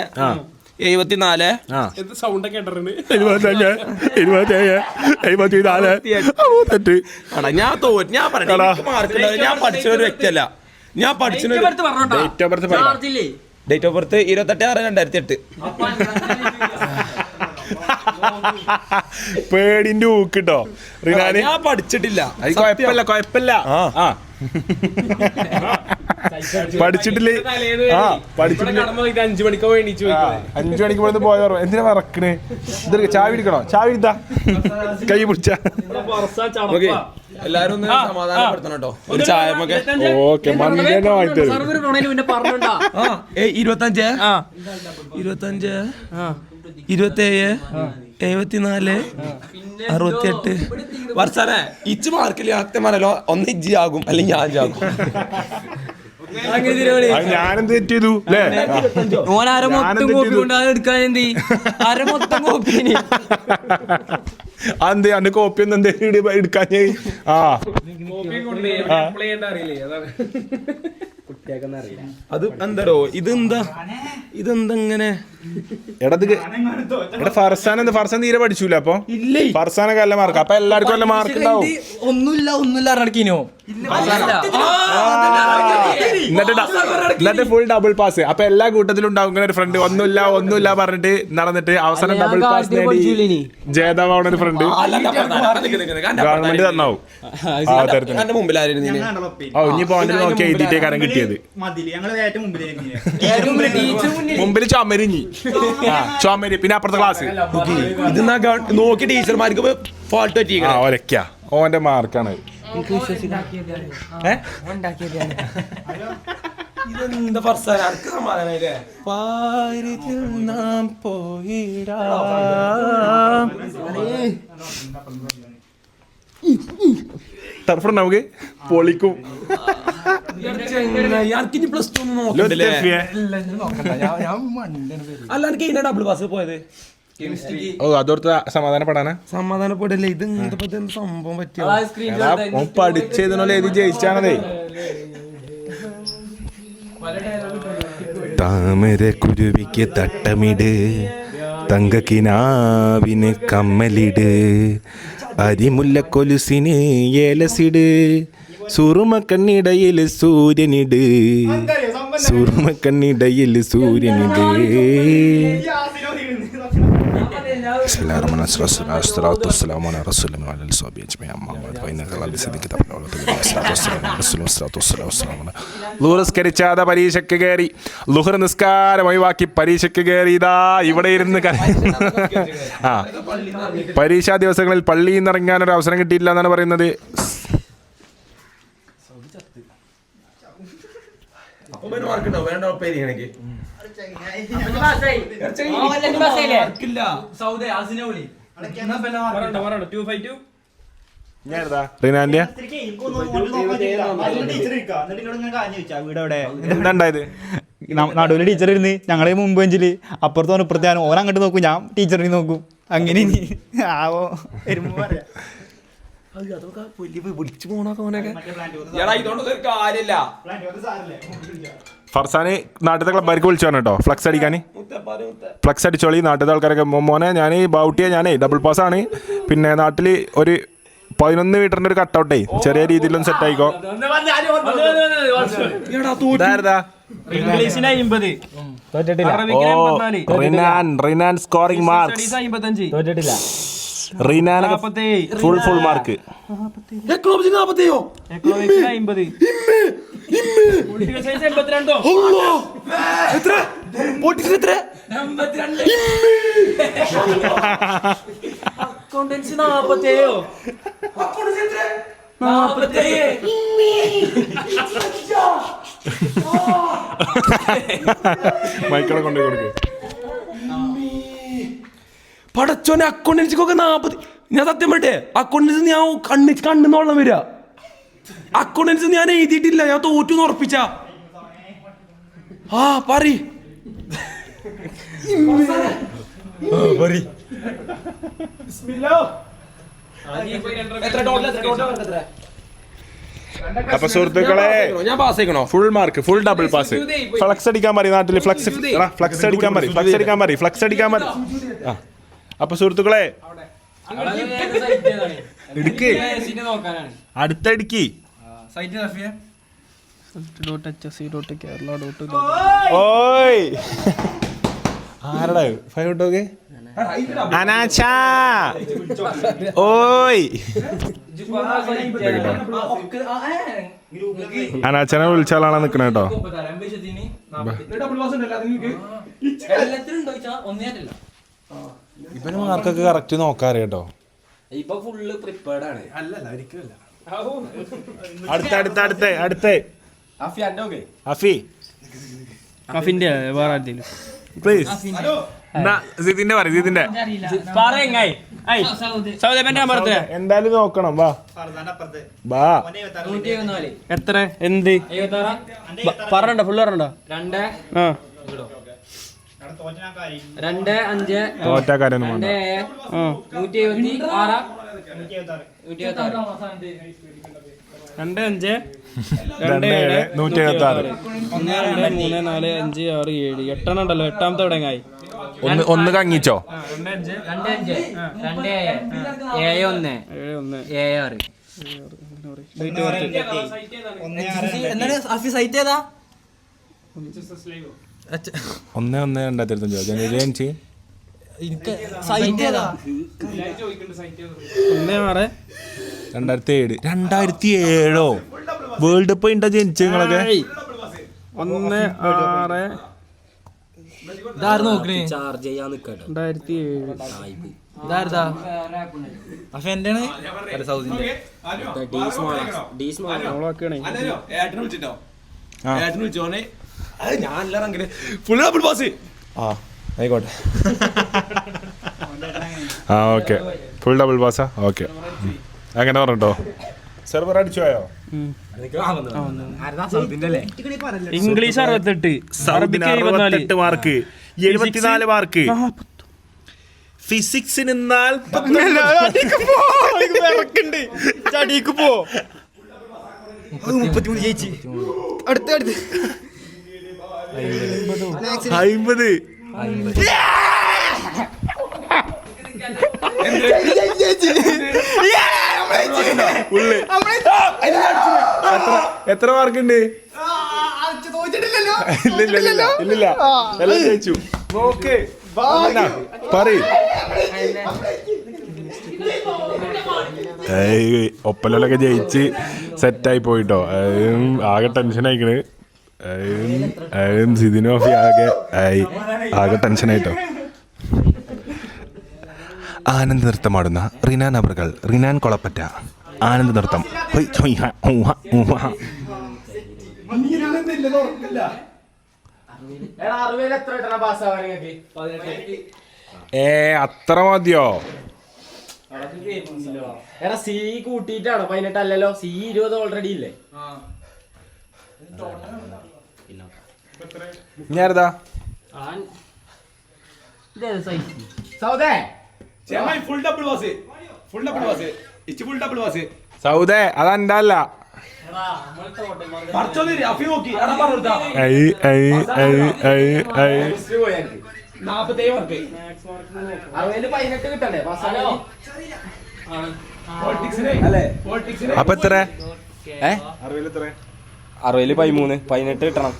74. സൗണ്ട് ഒക്കെ ഇട്ടിട്ടുണ്ട്. 25, 27, 74. തെറ്റ്. ഞാൻ പറയട്ടെ, മാർക്കുള്ള ഞാൻ പഠിച്ച ഒരു വ്യക്തിയല്ല. ഞാൻ പഠിച്ച date of birth date of birth 28/6/2008. പേടിന്റെ ഊക്കിട്ടോ റിനാന്. ഞാൻ പഠിച്ചിട്ടില്ല. കൊഴപ്പില്ല. പഠിച്ചിട്ടില്ലേ? പഠിച്ചിട്ടില്ല. 5 മണിക്കോ വേണ്ടി 5 മണിക്ക് ഇവിടെ പോയോ? എന്തിനാ മറക്കണേ? ഇത് ചാവി എടുക്കണോ? ചാവി എടുത്താ കൈ പിടിച്ച. എല്ലാരും ഒന്ന് സമാധാനപ്പെടുത്തണം കേട്ടോ. ഒരു ചായ ഓക്കെ മന്തി വാങ്ങിത്തരും. 25, 27, 74, 68. വർഷാനെ ഇച്ച് മാർക്കില്ല. ആക്തമാരല്ലോ ഒന്ന് ഇജ്ജി ആകും അല്ലെങ്കിൽ ഞാൻ ആകും. ഞാനും തെറ്റ് ചെയ്തു അല്ലേ? ഓനാര മൊത്തം കോപ്പി കൊണ്ട് എടുക്കാൻ എന്ത് അര മൊത്തം കോപ്പി അതെന്ത് അന്റെ കോപ്പി ഒന്നും എന്തേലും എടുക്കാൻ? അത് എന്താടോ ഇതെന്താ ഇങ്ങനെ എടാ ഫർസാൻ തീരെ പഠിച്ചൂല അപ്പൊ ഫർസാനൊക്കെ നല്ല മാർക്ക് അപ്പൊ എല്ലാവർക്കും നല്ല മാർക്ക് ഉണ്ടാവും. ഒന്നുമില്ല നടക്കിനോ എന്നിട്ട് ഫുൾ ഡബിൾ പാസ് അപ്പൊ എല്ലാ കൂട്ടത്തിലും ഉണ്ടാവും ഇങ്ങനെ ഒരു ഫ്രണ്ട് ഒന്നുമില്ല പറഞ്ഞിട്ട് നടന്നിട്ട് അവസാനം ഡബിൾ പാസ് നേടി ജേതാവാണ് ഒരു ഫ്രണ്ട് ഗവൺമെന്റ് തന്നാവും ആ തരത്തിന്. ഇനി പോയിന്റ് നോക്കി എഴുതിയിട്ടേ കാര്യം കിട്ടിയത് മുമ്പിൽ ചുമരിഞ്ഞി പിന്നെ അപ്പുറത്തെ ക്ലാസ് ഇത് നോക്കി ടീച്ചർമാർക്ക് ഫോൾട്ട് പറ്റിയ ഒരക്കാ ഓന്റെ മാർക്കാണ്. ഇതെന്താ ഫർസാനക്ക് സമാധാനായില്ലേ? നാം പോയിടാ ടർഫ് നമുക്ക് പൊളിക്കും. പ്ലസ് ടു അല്ല എനിക്ക് ഇതിന്റെ ഡബിൾ പാസ് പോയത് ഓ അതോർത്ത് സമാധാനപ്പെടല്ലേ? ഇത് ഇങ്ങനത്തെ സംഭവം പറ്റിയ പഠിച്ചതിനുള്ള എഴുതി ജയിച്ചാണതേ. താമര കുരുവിക്ക് തട്ടമിട് തങ്കക്കിനാവിന് കമ്മലിട് അരിമുല്ലക്കൊലുസിന് ഏലസിട് സുറുമക്കണ്ണിടയിൽ സൂര്യനിട് സുറുമക്കണ്ണിടയിൽ സൂര്യനിട്. ലുഹ്റിസ്കരിച്ചാതെ പരീക്ഷയ്ക്ക് കയറി ലുഹർ നിസ്കാരം ഒഴിവാക്കി പരീക്ഷയ്ക്ക് കയറി ഇതാ ഇവിടെ ഇരുന്ന് ആ പരീക്ഷാ ദിവസങ്ങളിൽ പള്ളിയിൽ നിന്ന് ഇറങ്ങാൻ ഒരു അവസരം കിട്ടിയില്ല എന്നാണ് പറയുന്നത്. എന്താണ്ടായത്? നടുവിൽ ടീച്ചർ ഇരുന്ന് ഞങ്ങളെ മുമ്പ് ബെഞ്ചില് അപ്പുറത്ത് ഇപ്പുറത്തെ ഓൻ അങ്ങോട്ട് നോക്കും, ഞാൻ ടീച്ചറിനെ നോക്കും. അങ്ങനെ ആവോ വരുമ്പോ പറയാം. ഫർസാന് നാട്ടിലത്തെ ക്ലബ്ബാർക്ക് വിളിച്ചു പറഞ്ഞു കേട്ടോ ഫ്ലക്സ് അടിക്കാൻ. ഫ്ലക്സ് അടിച്ചോളി നാട്ടിലത്തെ ആൾക്കാരൊക്കെ. മോനെ ഞാൻ ബൗട്ടിയ ഞാനേ ഡബിൾ പാസ് ആണ്. പിന്നെ നാട്ടിൽ ഒരു 11 മീറ്ററിന്റെ ഒരു കട്ടൗട്ടേ ചെറിയ രീതിയിലൊന്ന് സെറ്റ് ആയിക്കോ. റിനാൻ സ്കോറിംഗ് മാർക്സ് തോറ്റിട്ടില്ല. Rinan full mark. അക്കൗണ്ടൻസി 47 മൈക്കളെ കൊണ്ടു കൊടുക്ക്. പടച്ചോനെ അക്കൗണ്ടൻസിക്കൊക്കെ 40. ഞാൻ സത്യം പറട്ടെ അക്കൗണ്ടൻസ് ഞാൻ കണ്ണെന്നോളം വരിക. അക്കൗണ്ടൻസ് ഞാൻ എഴുതിയിട്ടില്ല, ഞാൻ തോറ്റു ഉറപ്പിച്ച. ആ പറ അപ്പൊ സുഹൃത്തുക്കളെ ഞാൻ പാസ് ആയിക്കണോ? Full mark full double pass. Flex അടിക്കാൻ മതി നാട്ടില്. ഫ്ലക്സ് അടിക്കാൻ മതി. ആ അപ്പൊ സുഹൃത്തുക്കളെ ഇടുക്ക് അടുത്തടിക്ക്. ഓയ് ആരടാ 5 ഇട്ടോക്കെ അനാച്ചാ. ഓയ് അനാച്ചനെ വിളിച്ചാലാണ് നിക്കണ കേട്ടോ. ഇവന് മാർക്കൊക്കെ കറക്റ്റ് നോക്കാറ് കേട്ടോ. ഇപ്പൊ ഫുള്ള് പ്രിപ്പയർഡ് ആണ്. അടുത്ത അഫിന്റെ വേറെ ആരെങ്കിലും പ്ലീസ് ജിതിന്റെ എന്തായാലും നോക്കണം. വാ എത്ര എന്ത് പറഞ്ഞോ? ഫുള്ള് പറഞ്ഞോ? 2 5 തോറ്റാക്കാരൊന്നും വേണ്ട. 176 2 5 2 7 176. 1 2 3 4 5 6 7 8 ഉണ്ടല്ലോ. 8ാമത്തെ എവിടെങ്ങായി? ഒന്ന് കങ്ങിച്ചോ. 2 5 2 7 1 7 6 സൈറ്റ് ഏതാ? 1/1/2025 ജനുവരി 5. എനിക്ക് സൈറ്റ് ഏതാ? 2007. 2007 വേൾഡ് കപ്പ് ഉണ്ടോ ജനിച്ചു നിങ്ങളൊക്കെ? 1 6 ഇതാര് നോക്കണേ? ചാർജ് ചെയ്യാൻ നിൽക്കട്ടോ 2007. ഇതാരതാ? അപ്പൊ എന്റെ ആയിക്കോട്ടെ. ഓക്കെ, ഫുൾ ഡബിൾ പാസ്സാ. ഓക്കെ, അങ്ങനെ പറഞ്ഞോ. സെർവർ അടിച്ചോയോ? ഇംഗ്ലീഷ് 68, അറബിക്ക് 68 മാർക്ക്, 74 മാർക്ക്, ഫിസിക്സിന് 40. ചടിക്ക് പോ 33 ജയിച്ച്. അടുത്ത 50. എത്ര മാർക്കുണ്ട്? ഇല്ലില്ല, എല്ലാം ജയിച്ചു. നോക്ക് പറയ്. ഒപ്പലൊക്കെ ജയിച്ച് സെറ്റായി പോയിട്ടോ. ആകെ ടെൻഷൻ ആയിക്കണ്. സിദിനോഫി ആകെ ടെൻഷനായിട്ടോ. ആനന്ദ നൃത്തമാടുന്ന റിനാൻ അവർകൾ, റിനാൻ കൊളപ്പറ്റ. ആനന്ദ നൃത്തം. 60 അത്ര മതിയോ? എടാ സി കൂട്ടിയിട്ടാണോ 18 അല്ലല്ലോ? സി 20 ഓൾറെഡി ഇല്ലേ? ഞാനിതാ സൗദേ, അതെന്റെ അല്ല. അപ്പൊ എത്ര? 60 13 18 കിട്ടണം.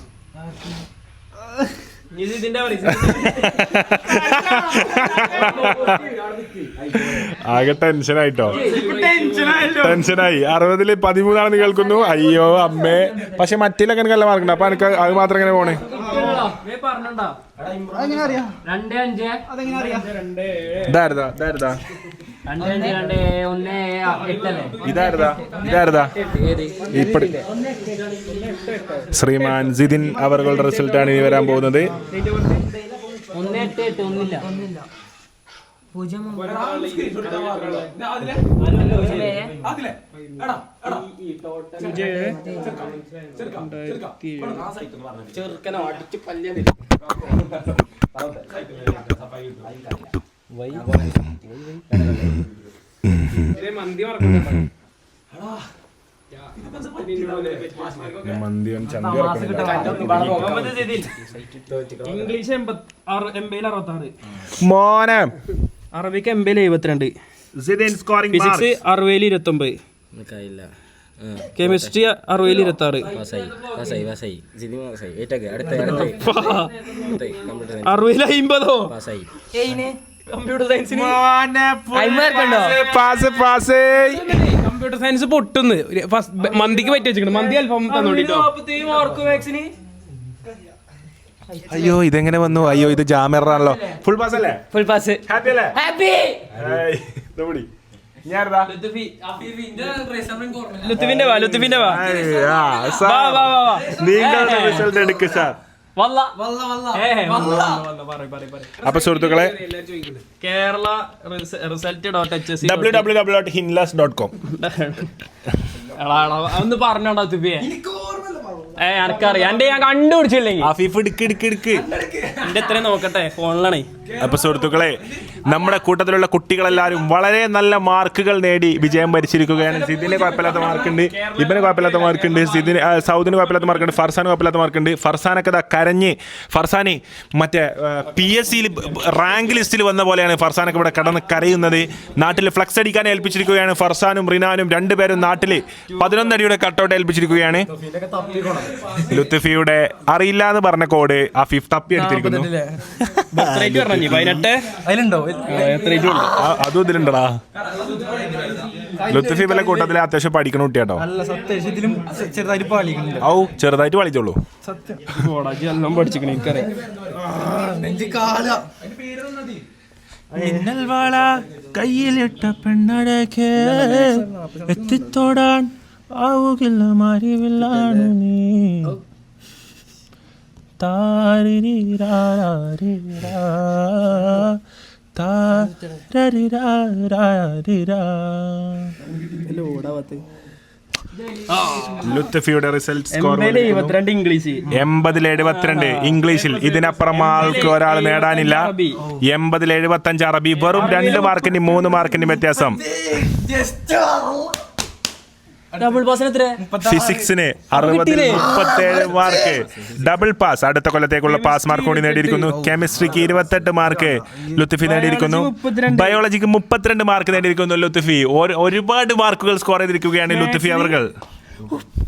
ആകെ ടെൻഷനായിട്ടോ. ടെൻഷനായി. 60 13 കേൾക്കുന്നു. അയ്യോ അമ്മേ. പക്ഷെ മറ്റിലൊക്കെ എനിക്ക് നല്ല മാർക്കുണ്ട്. അപ്പൊ എനിക്ക് അത് മാത്രം എങ്ങനെ പോണേ? ഇതായിരുതാ ഇപ്പഴ ശ്രീമാൻ ജിതിൻ അവരുടെ റിസൾട്ടാണ് ഇനി വരാൻ പോകുന്നത്. 0 അടിച്ച് പല്ല് ഇംഗ്ലീഷ് 80 മോനെ. Arabic 82, physics 60 29, chemistry 60 26, 60 50. കമ്പ്യൂട്ടർ സയൻസിന് കമ്പ്യൂട്ടർ സയൻസ് പൊട്ടുന്ന് മന്തിക്ക് പറ്റി വെച്ചിട്ടുണ്ട്. മന്തി അൽഫാം തന്നോട്ടോ. അയ്യോ ഇതെങ്ങനെ വന്നു? അയ്യോ ഇത് ജാമിറാണല്ലോ. ഫുൾ പാസ് അല്ലേ? Full pass. ഹാപ്പി അല്ലേ? ഹാപ്പി. ലുത്തുഫിന്റെ വാ നിങ്ങളുടെ റിസൾട്ട് എടുക്ക് സാർ. അപ്പൊ സുഹൃത്തുക്കളെ, കേരള റിസൾട്ട് www.hinlas.com ഒന്ന് പറഞ്ഞോടാ തുപ്പിയെ. എനക്കറിയാം എന്റെ ഞാൻ കണ്ടുപിടിച്ചില്ലെങ്കിൽ അഫീഫ് എടുക്ക് എന്റെ എത്ര നോക്കട്ടെ ഫോണിലാണേ. അപ്പൊ സുഹൃത്തുക്കളെ, നമ്മുടെ കൂട്ടത്തിലുള്ള കുട്ടികളെല്ലാവരും വളരെ നല്ല മാർക്കുകൾ നേടി വിജയം ഭരിച്ചിരിക്കുകയാണ്. സിദിന് കുഴപ്പമില്ലാത്ത മാർക്കുണ്ട്, ഇബന് കുഴപ്പമില്ലാത്ത മാർക്കുണ്ട്, സൗദിന് കുഴപ്പമില്ലാത്ത മാർക്കുണ്ട്, ഫർസാന് കുഴപ്പമില്ലാത്ത മാർക്കുണ്ട്. ഫർസാനൊക്കെ കരഞ്ഞ് ഫർസാന് മറ്റേ PSC റാങ്ക് ലിസ്റ്റിൽ വന്ന പോലെയാണ് ഫർസാനൊക്കെ ഇവിടെ കടന്ന് കരയുന്നത്. നാട്ടിൽ ഫ്ലക്സ് അടിക്കാൻ ഏൽപ്പിച്ചിരിക്കുകയാണ്. ഫർസാനും റിനാനും രണ്ടുപേരും നാട്ടിൽ 11 അടിയുടെ കട്ടൗട്ട് ഏൽപ്പിച്ചിരിക്കുകയാണ്. ലുത്ഫിയുടെ അറിയില്ല എന്ന് പറഞ്ഞ കോഡ് അഫീഫ് തപ്പി എടുത്തിരിക്കുന്നു. അതും ഇതിലുണ്ടടാ. ലുത്ഫി വല്ല കൂട്ടത്തില് അത്യാവശ്യം പഠിക്കണ കുട്ടിയാട്ടോ. ഔ ചെറുതായിട്ട് പഠിച്ചോളൂ. കയ്യിലിട്ട പെണ്ണടക്കെ എത്തിത്തോടാൻ ആവുകില്ല മാറിവില്ലാണ് നീ. ലുത്ഫിയുടെ റിസൾട്ട് സ്കോർ 80-72 ഇംഗ്ലീഷിൽ. ഇതിനപ്പുറം ആൾക്ക് ഒരാൾ നേടാനില്ല. 80-75 അറബി. വെറും 2 മാർക്കിന്റെയും 3 മാർക്കിന്റെയും വ്യത്യാസം. ഡബിൾ പാസിന് എത്ര? ഫിസിക്സിന് 60-37 മാർക്ക്. Double pass. അടുത്ത കൊല്ലത്തേക്കുള്ള പാസ് മാർക്ക് കൂടി നേടിയിരിക്കുന്നു. കെമിസ്ട്രിക്ക് 28 മാർക്ക് ലുത്ഫി നേടിയിരിക്കുന്നു. ബയോളജിക്ക് 32 മാർക്ക് നേടിയിരിക്കുന്നു ലുത്ഫി. ഒരുപാട് മാർക്കുകൾ സ്കോർ ചെയ്തിരിക്കുകയാണ് ലുത്ഫി അവർ.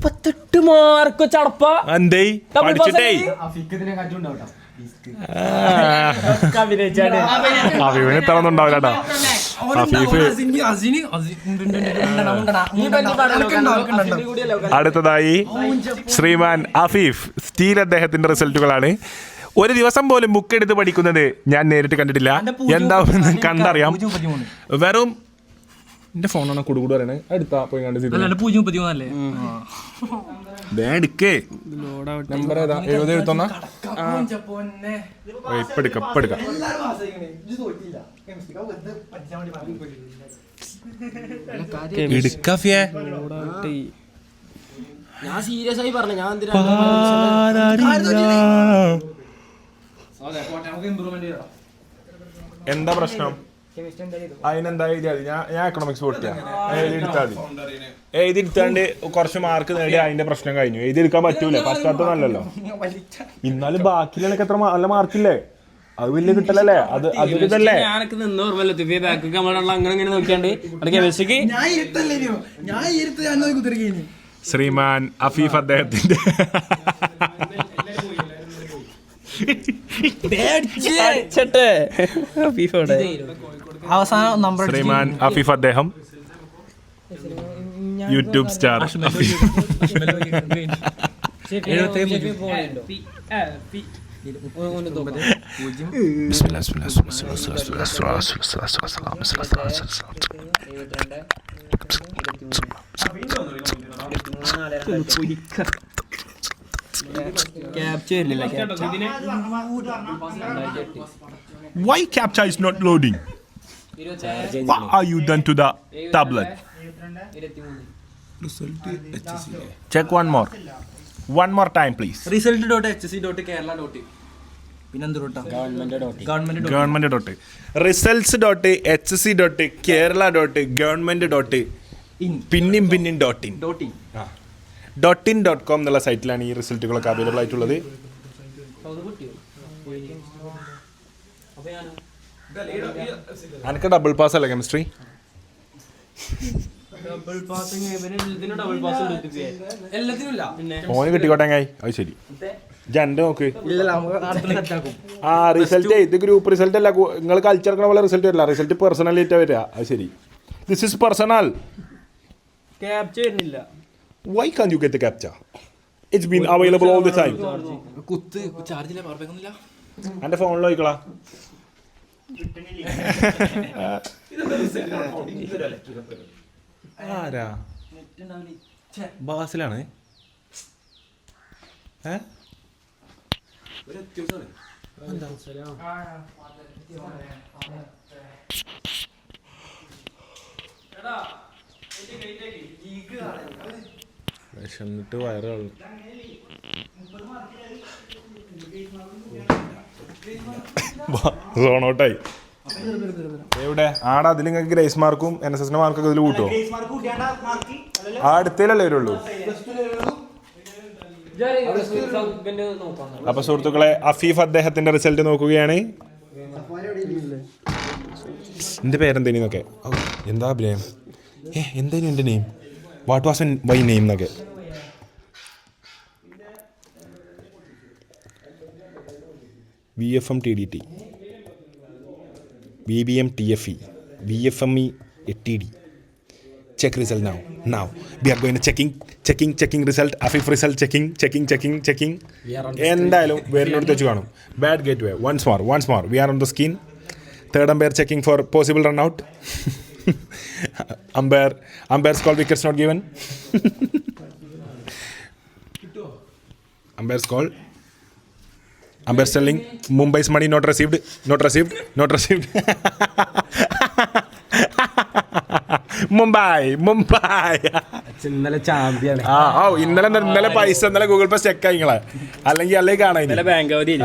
38 മാർക്ക് ചടപ്പ. എന്തേ പഠിച്ചിട്ടേ അഫീഫിന് ഇത്രയൊന്നുണ്ടാവില്ലട്ടാ. അടുത്തതായി ശ്രീമാൻ അഫീഫ്. സ്റ്റീൽ അദ്ദേഹത്തിന്റെ റിസൾട്ടുകളാണ്. ഒരു ദിവസം പോലും ബുക്ക് എടുത്ത് പഠിക്കുന്നത് ഞാൻ നേരിട്ട് കണ്ടിട്ടില്ല. എന്താണെന്ന് കണ്ടറിയാം. വെറും എന്റെ ഫോണാണ് കുടുകൂട് പറയണേ. അടുത്താ പോയി കണ്ട് നമ്പർ ഏതാ? 70 എഴുതൊന്നാ ഇപ്പൊ എടുക്കാം. ഞാൻ സീരിയസ് ആയി പറഞ്ഞു. ഞാൻ എന്താ പ്രശ്നം? അതിനെന്താ എഴുതിയാൽ ഞാൻ എക്കണോമിക്സ് പൊട്ടിയാ എഴുതിയെടുത്താൽ മതി. എഴുതിയെടുത്താണ്ട് കുറച്ച് മാർക്ക് നേടി അതിന്റെ പ്രശ്നം കഴിഞ്ഞു. എഴുതിയെടുക്കാൻ പറ്റൂലേ? പറ്റാത്തതല്ലോ. എന്നാലും ബാക്കിയിലൊക്കെ എത്ര നല്ല മാർക്കില്ലേ? അത് വലിയ കിട്ടലല്ലേ? അത് അതൊരിതല്ലേ? ഞാനൊക്കെ നിന്ന് ഓർമ്മല്ലോ ബാക്കൊക്കെ അങ്ങനെ നോക്കിയാണ്ട് ശ്രീമാൻ അഫീഫ് അദ്ദേഹത്തിന്റെ അവസാനം നമ്പർ ശ്രീമാൻ അഫീഫ് അദ്ദേഹം YouTube star. Why captcha is not loading? What are you done to the tablet? Check one more time please. result.hc.kerala. Government. results.kerala.government.in എന്നുള്ള സൈറ്റിലാണ് ഈ റിസൾട്ടുകളൊക്കെ അവൈലബിൾ ആയിട്ടുള്ളത്. അനക്ക് ഡബിൾ പാസ് അല്ലേ കെമിസ്ട്രി? ഓന് കിട്ടിക്കോട്ടെ. അത് ശരി. ജന്റെ നോക്ക്. ആ റിസൾട്ട് ഇത് ഗ്രൂപ്പ് റിസൾട്ട് അല്ല. നിങ്ങൾ കളിച്ചെടുക്കണ പോലെ റിസൾട്ട് വരില്ല. റിസൾട്ട് പേഴ്സണലായിട്ടാ വരിക. അത് ശരി. This is personal. Why can't you get the captcha? It's been available all the time. എന്റെ ഫോണിൽ നോക്കിക്കളാ. ആരാ? ബാസിലാണ്. വിശന്നിട്ട് വയറ് കളഞ്ഞു. സോണോട്ടായി. എവിടെ ആടാ അതിൽ നിങ്ങൾക്ക് ഗ്രേസ് മാർക്കും NSS മാർക്കൊക്കെ ഇതിൽ കൂട്ടുമോ? ആ അടുത്തതിലല്ലേ വരുള്ളൂ. അപ്പൊ സുഹൃത്തുക്കളെ, അഫീഫ് അദ്ദേഹത്തിന്റെ റിസൾട്ട് നോക്കുകയാണ്. എന്റെ പേരെന്തേനൊക്കെ എന്താ അഭിനയം? എന്തേനും എൻ്റെ name, what was my name എന്നൊക്കെ. VFM TDT, BBM TFE, VFME TD. Check result now. We are going to checking result. Afif result checking. എന്തായാലും വേരിനോട് വെച്ച് കാണും. Bad gateway. Once more. We are on the skin. Third umpire checking for possible run out. Umpire's call, wickets not given. Umpire's call. Umpire's telling Mumbai's money not received. Mumbai ഇന്നലെ ചാമ്പ്യാണ്. ഇന്നലെ പൈസ Google പേ check ആയി നിങ്ങളെ, അല്ലെങ്കിൽ കാണാൻ bank അവധി.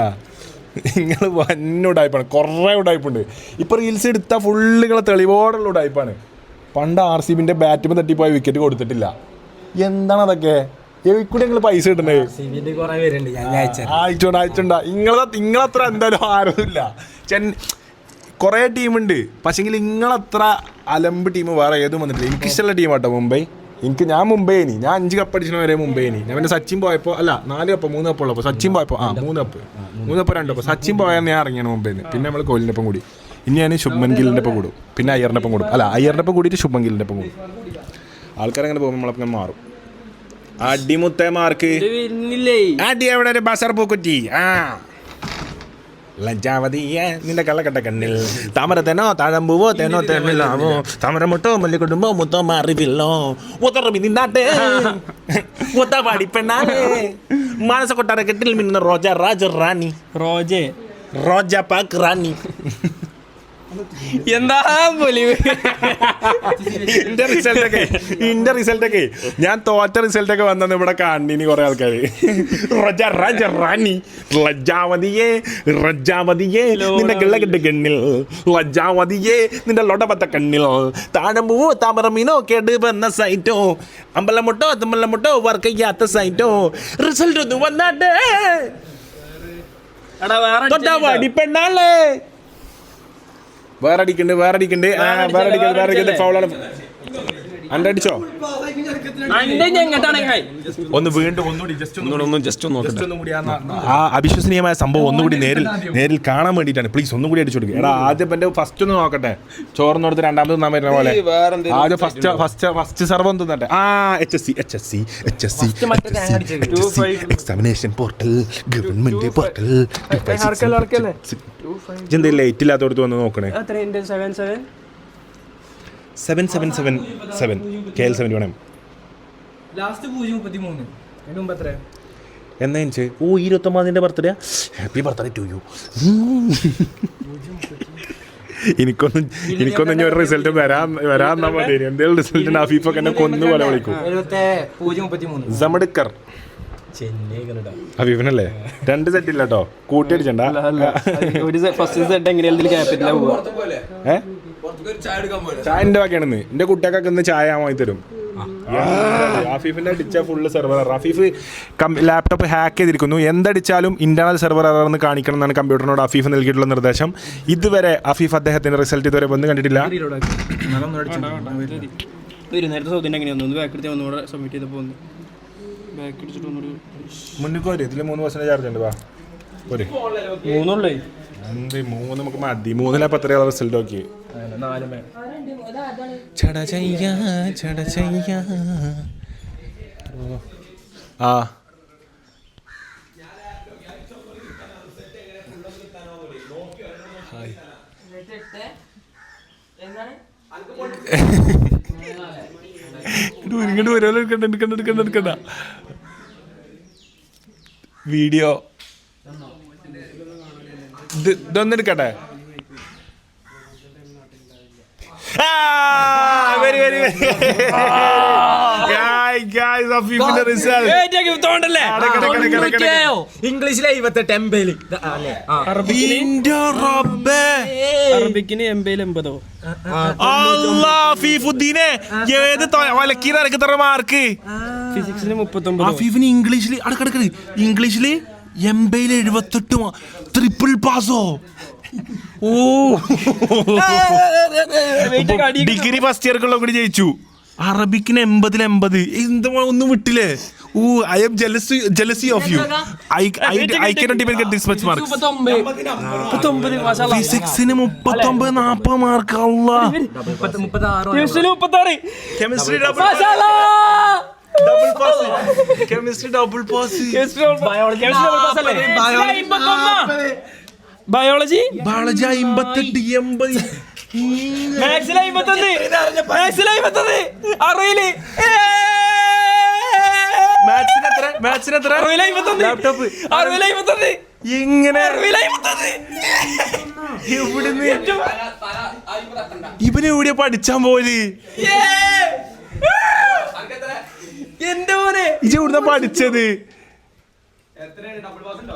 നിങ്ങൾ വന്ന ഉടായ്പാണ്, കുറേ ഉടായ്പുണ്ട്. ഇപ്പൊ റീൽസ് എടുത്താൽ ഫുള്ള് നിങ്ങളെ തെളിവോടുള്ള ഉടായ്പാണ്. പണ്ട് RCBന്റെ ബാറ്റുമ്പോൾ തട്ടിപ്പോയ വിക്കറ്റ് കൊടുത്തിട്ടില്ല. എന്താണ് അതൊക്കെ? എവിടെ നിങ്ങൾ പൈസ കിട്ടുന്നത്? അയച്ചോണ്ടാ. നിങ്ങളത്ര എന്തായാലും ആരുമില്ല. കുറേ ടീമുണ്ട്, പക്ഷെങ്കിൽ നിങ്ങളത്ര അലമ്പ് ടീം വേറെ ഏതും വന്നിട്ടില്ല. എനിക്കിഷ്ടമുള്ള ടീമാട്ടോ മുംബൈ. ഞാൻ മുംബൈനി, ഞാൻ 5 കപ്പ് അടിച്ചണ വരെ മുംബൈനി. ഞാൻ പിന്നെ സച്ചിൻ പോയപ്പോൾ 4 കപ്പ് 3 കപ്പ് ഉള്ളപ്പോൾ സച്ചിൻ പോയപ്പോൾ 3 കപ്പ് 2 കപ്പ് സച്ചിൻ പോയാൽ ഞാൻ ഇറങ്ങിയാണ് മുംബൈന്ന്. പിന്നെ നമ്മൾ കോഹ്ലിൻ്റെ ഒപ്പം കൂടി. ഇനി ഞാൻ ശുഭ്മൻ ഗില്ലിൻ്റെ ഒപ്പം കൂടും, പിന്നെ അയ്യറിൻ്റെ ഒപ്പം കൂടും. അയ്യറിൻ്റെ ഒപ്പം കൂടിയിട്ട് ശുഭ്മൻ ഗില്ലിൻ്റെ ഒപ്പം കൂടും. ആൾക്കാരങ്ങനെ പോകുമ്പോൾ നമ്മളപ്പം മാറും. അടിമുത്തേമാർക്ക് അടി എവിടെ ഒരു ബസർ പൂക്കുറ്റി. ലജ്ജാവതിയെ നിന്റെ കള്ളക്കട്ട കണ്ണിൽ താമരത്തേനോ താഴമ്പൂവോ തേനോ തേനിലാവോ താമരമുട്ടോ മല്ലിക്കൊടുമ്പോ മുത്തോ മാറിവില്ലോ ഉത്തറമി നിന്നാട്ടെ മുത്തവാടി പെണ്ണാണേ മാനസ കൊട്ടാര കെട്ടിൽ മിന്നുന്ന രാജറാണി റോജ പാക്ക് റാണി. എന്താ പൊലിവ്. ഇന്റെ റിസൾട്ടൊക്കെ ഞാൻ തോറ്റ റിസൾട്ടൊക്കെ വന്നത് ഇവിടെ കണ്ടിനി കുറെ ആൾക്കാർ. റാണി ലജ്ജാവതിയെ നിന്റെ കിള്ളക്കെട്ട് കണ്ണിൽ ലജ്ജാവതിയെ നിന്റെ ലൊടപത്ത കണ്ണിൽ താഴമ്പൂവോ താമരമീനോ കേട് വന്ന സൈറ്റോ അമ്പലമുട്ടോ വർക്ക് ചെയ്യാത്ത സൈറ്റോ റിസൾട്ട് ഒന്ന് വന്നാട്ടെ പെണ്ണാളേ. വേറെ അടിക്കണ്ട് ഫൗളാണ്. അടിച്ചോ ഒന്ന് വീണ്ടും ഒന്നുകൂടി ജസ്റ്റ് ഒന്നുകൂടി ആ അവിശ്വസനീയമായ സംഭവം ഒന്നുകൂടി നേരിൽ കാണാൻ വേണ്ടിയിട്ടാണ്. പ്ലീസ് ഒന്നുകൂടി അടിച്ചു കൊടുക്കുക. എടാ ആദ്യം എൻ്റെ ഫസ്റ്റ് ഒന്ന് നോക്കട്ടെ. ചോർന്നോടത്ത് രണ്ടാമത് തിന്നാൻ പറ്റുന്ന പോലെ ആദ്യം ഫസ്റ്റ് സർവം തിന്നട്ടെ. HSC examination portal government portal. ഇതെന്താ ലേറ്റ് ഇല്ലാത്തടത്ത് വന്ന് നോക്കണേ. 777 KL71M ലാസ്റ്റ് 0:33. അതിന് മുമ്പ് എത്ര? എന്നാ 29ന്റെ birthday. Happy birthday to you. എനിക്കൊന്നും ഇനി ഒരു റിസൾട്ട് വരാന്നാ മതി. എന്തെങ്കിലും റിസൾട്ടിന് അഫീഫൊക്കെ എന്നെ കൊന്നു പോലെ വിളിക്കും. 0:33 സമഡ്കർ അഫീഫിനല്ലേ 2 സെറ്റ് ഇല്ല കേട്ടോ, കൂട്ടി അടിച്ചണ്ട. ചായന്റെ ബാക്കിയാണെന്ന് എന്റെ കുട്ടിയൊക്കെ ഇന്ന് ചായ വാങ്ങി തരും. ആഫീഫിന്റെ അടിച്ച ഫുള്ള് സെർവർ. ആഫീഫ് ലാപ്ടോപ്പ് ഹാക്ക് ചെയ്തിരിക്കുന്നു. എന്തടിച്ചാലും ഇന്റേണൽ സെർവർ എറർന്ന് കാണിക്കണം എന്നാണ് കമ്പ്യൂട്ടറിനോട് അഫീഫ് നൽകിയിട്ടുള്ള നിർദ്ദേശം. ഇതുവരെ അഫീഫ് അദ്ദേഹത്തിന്റെ റിസൾട്ട് ഇതുവരെ വന്ന് കണ്ടിട്ടില്ല. നേരത്തെ സൗദിൻ്റെ എങ്ങനെയായിരുന്നു ബാക്ക് ഒന്നുകൂടെ സബ്മിറ്റ് ചെയ്തപ്പോൾ ബാക്ക് അടിച്ചിട്ട് ഒന്നുകൂടി മുന്നിക്കോ. ഇതിൽ 3% ചാർജ് ഉണ്ട്. വാ ഒരു 3 എന്ത് 3 നമുക്ക് മതി. 3 എത്ര റിസൾട്ട് നോക്കി. 4 എടുക്കണ്ട വീഡിയോ ഇതൊന്നും എടുക്കട്ടെ. വെരി ഇംഗ്ലീഷിൽ 78 എംബേല് അറബിക്കിന് 80-80. ഏത് ഒലക്കീറ മാർക്ക് ഫിസിക്സിന് 39. അഫീഫിന് ഇംഗ്ലീഷിൽ ഇംഗ്ലീഷില് 80-78 ട്രിപ്പിൾ പാസോ. ഓ ഡിഗ്രി ഫസ്റ്റ് ഇയർക്കുള്ള കൂടി ജയിച്ചു. അറബിക്കിന് 80-80. എന്താ ഒന്നും വിട്ടില്ലേ? Oh I am jealousy of you. I cannot even get this much marks. ഫിസിക്സിന് 39-40 mark. Chemistry double pass. Biology 58-80. മാത്സിലെ 51. അറിയില്ലേ? മാത്സിന് എത്ര? ലാപ്ടോപ്പ് എങ്ങനെ ഇവന് എവിടെയാ പഠിച്ചാൻ പോലെ? എന്റെ മോനെ ഇജ എവിടുന്ന പഠിച്ചത്?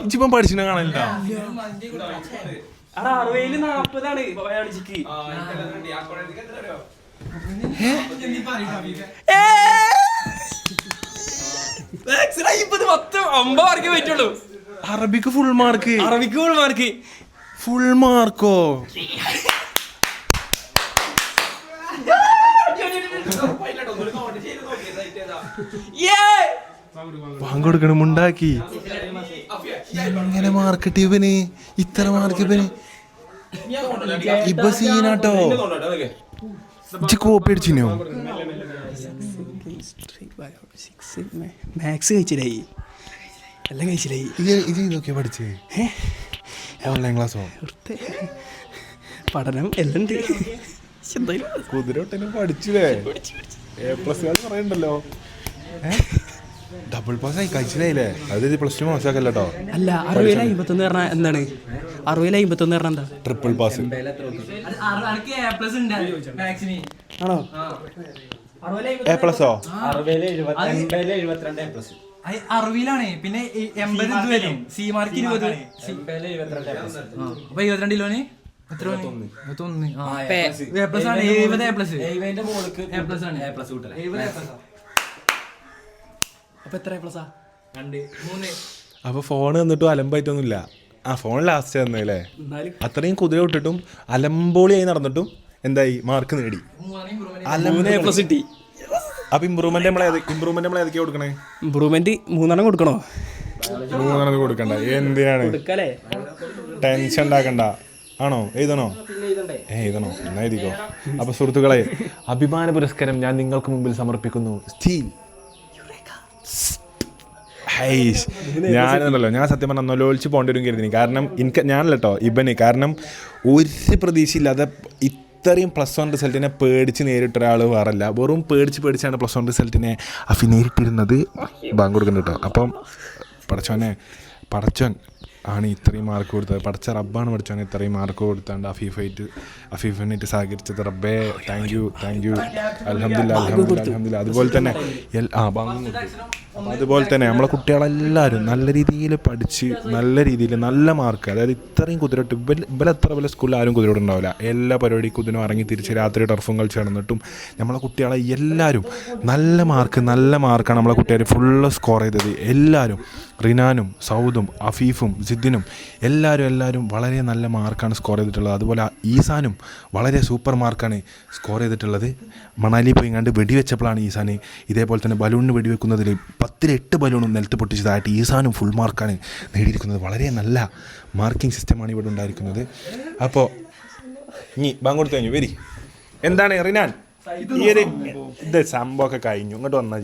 ഇജിപ്പം പഠിച്ചിട്ട് കാണലില്ല. 60-40 ബയോളജിക്ക്. പറ്റുള്ളൂ. അറബിക്ക് ഫുൾ മാർക്ക്. Full Marco? പങ്കെടുക്കണം ഉണ്ടാക്കി. എങ്ങനെ മാർക്കിട്ട് ഇവന് ഇത്ര മാർക്ക്? ഇവന് ഇപ്പൊ സീനാട്ടോ. കോപ്പി അടിച്ചിനോ? മാത്സ് കഴിച്ചില്ലായി, എല്ലാം കഴിച്ചില്ലായി. ഇത് നോക്കിയാ പഠിച്ചേ? ഓൺലൈൻ ക്ലാസ്സോ? പഠനം എല്ലാം ഉണ്ട്. കുതിരോട്ടനും പഠിച്ചില്ലേ? A+ പറയണ്ടല്ലോ. ഡബിൾ പാസ് ആയി കഴിച്ചില്ലായില്ലേ? അത് +2 മോശമാക്കല്ലോ. അല്ല 60-51 പറഞ്ഞാൽ എന്താണ്? 60-51 പറഞ്ഞാൽ എന്താ? ട്രിപ്പിൾ പാസ് ആണോ? A+ഓ? 60-ലാണ്. പിന്നെ 80 വരും. C mark 20. അപ്പൊ 22 കിലോന് എത്ര? 21. A+ ആണ്. 70 A+. അപ്പൊ എത്ര A+? 2 3. അപ്പൊ ഫോൺ തന്നിട്ടും അലമ്പായിട്ടൊന്നുമില്ല. ഫോൺ ലാസ്റ്റ് തന്നല്ലേ? അത്രയും കുതിര വിട്ടിട്ടും അലമ്പോളിയായി നടന്നിട്ടും എന്തായി? മാർക്ക് നേടി. കിട്ടി. അപ്പൊ ഇമ്പ്രൂവ്മെന്റ് നമ്മൾ ഏതൊക്കെയാ കൊടുക്കണേ? ഇമ്പ്രൂവ്മെന്റ് 3 കൊടുക്കണോ? 3 കൊടുക്കണ്ട. എന്തിനാണ് ടെൻഷൻ ഉണ്ടാക്കണ്ട? ആണോ? എഴുതണോ? എന്നാ എഴുതിക്കോ. അപ്പൊ സുഹൃത്തുക്കളെ, അഭിമാന പുരസ്കാരം ഞാൻ നിങ്ങൾക്ക് മുമ്പിൽ സമർപ്പിക്കുന്നു. സ്റ്റീൽ. ഞാനെന്നല്ലോ, ഞാൻ സത്യം പറഞ്ഞാൽ നൊലോളിച്ച് പോകേണ്ടി വരും കരുതി. കാരണം ഞാനല്ല കേട്ടോ ഇവന്. കാരണം ഒരു പ്രതീക്ഷയില്ലാതെ ഇത്രയും +1 റിസൾട്ടിനെ പേടിച്ച് നേരിട്ട ഒരാൾ വേറല്ല. വെറും പേടിച്ചാണ് +1 റിസൾട്ടിനെ അഫി നേരിട്ടിരുന്നത്. ബാങ്ക് കൊടുക്കുന്നുണ്ട് കേട്ടോ. അപ്പം പടച്ചോൻ ആണ് ഇത്രയും മാർക്ക് കൊടുത്തത്. പഠിച്ച റബ്ബാണ് പഠിച്ചോനെ ഇത്രയും മാർക്ക് കൊടുത്താണ്ട് അഫീഫിനായിട്ട് സഹകരിച്ചത്. റബ്ബേ താങ്ക് യു. അൽഹംദുലില്ലാ. അതുപോലെ തന്നെ നമ്മളെ കുട്ടികളെല്ലാവരും നല്ല രീതിയിൽ പഠിച്ച് നല്ല രീതിയിൽ നല്ല മാർക്ക്, അതായത് ഇത്രയും കുതിരട്ട് ഇവരെത്ര വലിയ സ്കൂളിൽ ആരും കുതിരട്ടുണ്ടാവില്ല. എല്ലാ പരിപാടിക്കും കുതിനും ഇറങ്ങി തിരിച്ച് രാത്രി ടർഫും കളിച്ച് നടന്നിട്ടും നമ്മളെ കുട്ടികളെ എല്ലാവരും നല്ല മാർക്കാണ് നമ്മളെ കുട്ടികൾ ഫുള്ള് സ്കോർ ചെയ്തത്. എല്ലാവരും റിനാനും സൗദും അഫീഫും സിദ്ദിനും എല്ലാവരും വളരെ നല്ല മാർക്കാണ് സ്കോർ ചെയ്തിട്ടുള്ളത്. അതുപോലെ ഈസാനും വളരെ സൂപ്പർ മാർക്കാണ് സ്കോർ ചെയ്തിട്ടുള്ളത്. മണാലി പോയി കണ്ട് വെടിവെച്ചപ്പോഴാണ് ഈസാന് ഇതേപോലെ തന്നെ ബലൂണിന് വെടിവെക്കുന്നതിൽ 10-8 ബലൂണും നിലത്ത് പൊട്ടിച്ചതായിട്ട് ഈസാനും ഫുൾ മാർക്കാണ് നേടിയിരിക്കുന്നത്. വളരെ നല്ല മാർക്കിംഗ് സിസ്റ്റമാണ് ഇവിടെ ഉണ്ടായിരിക്കുന്നത്. അപ്പോൾ ഇനി ബാങ്ക് കൊടുത്തു കഴിഞ്ഞു. വരി. എന്താണ് റിനാൻ ഈ ഒരു ഇത് സംഭവമൊക്കെ കഴിഞ്ഞു? ഇങ്ങോട്ട് വന്നാ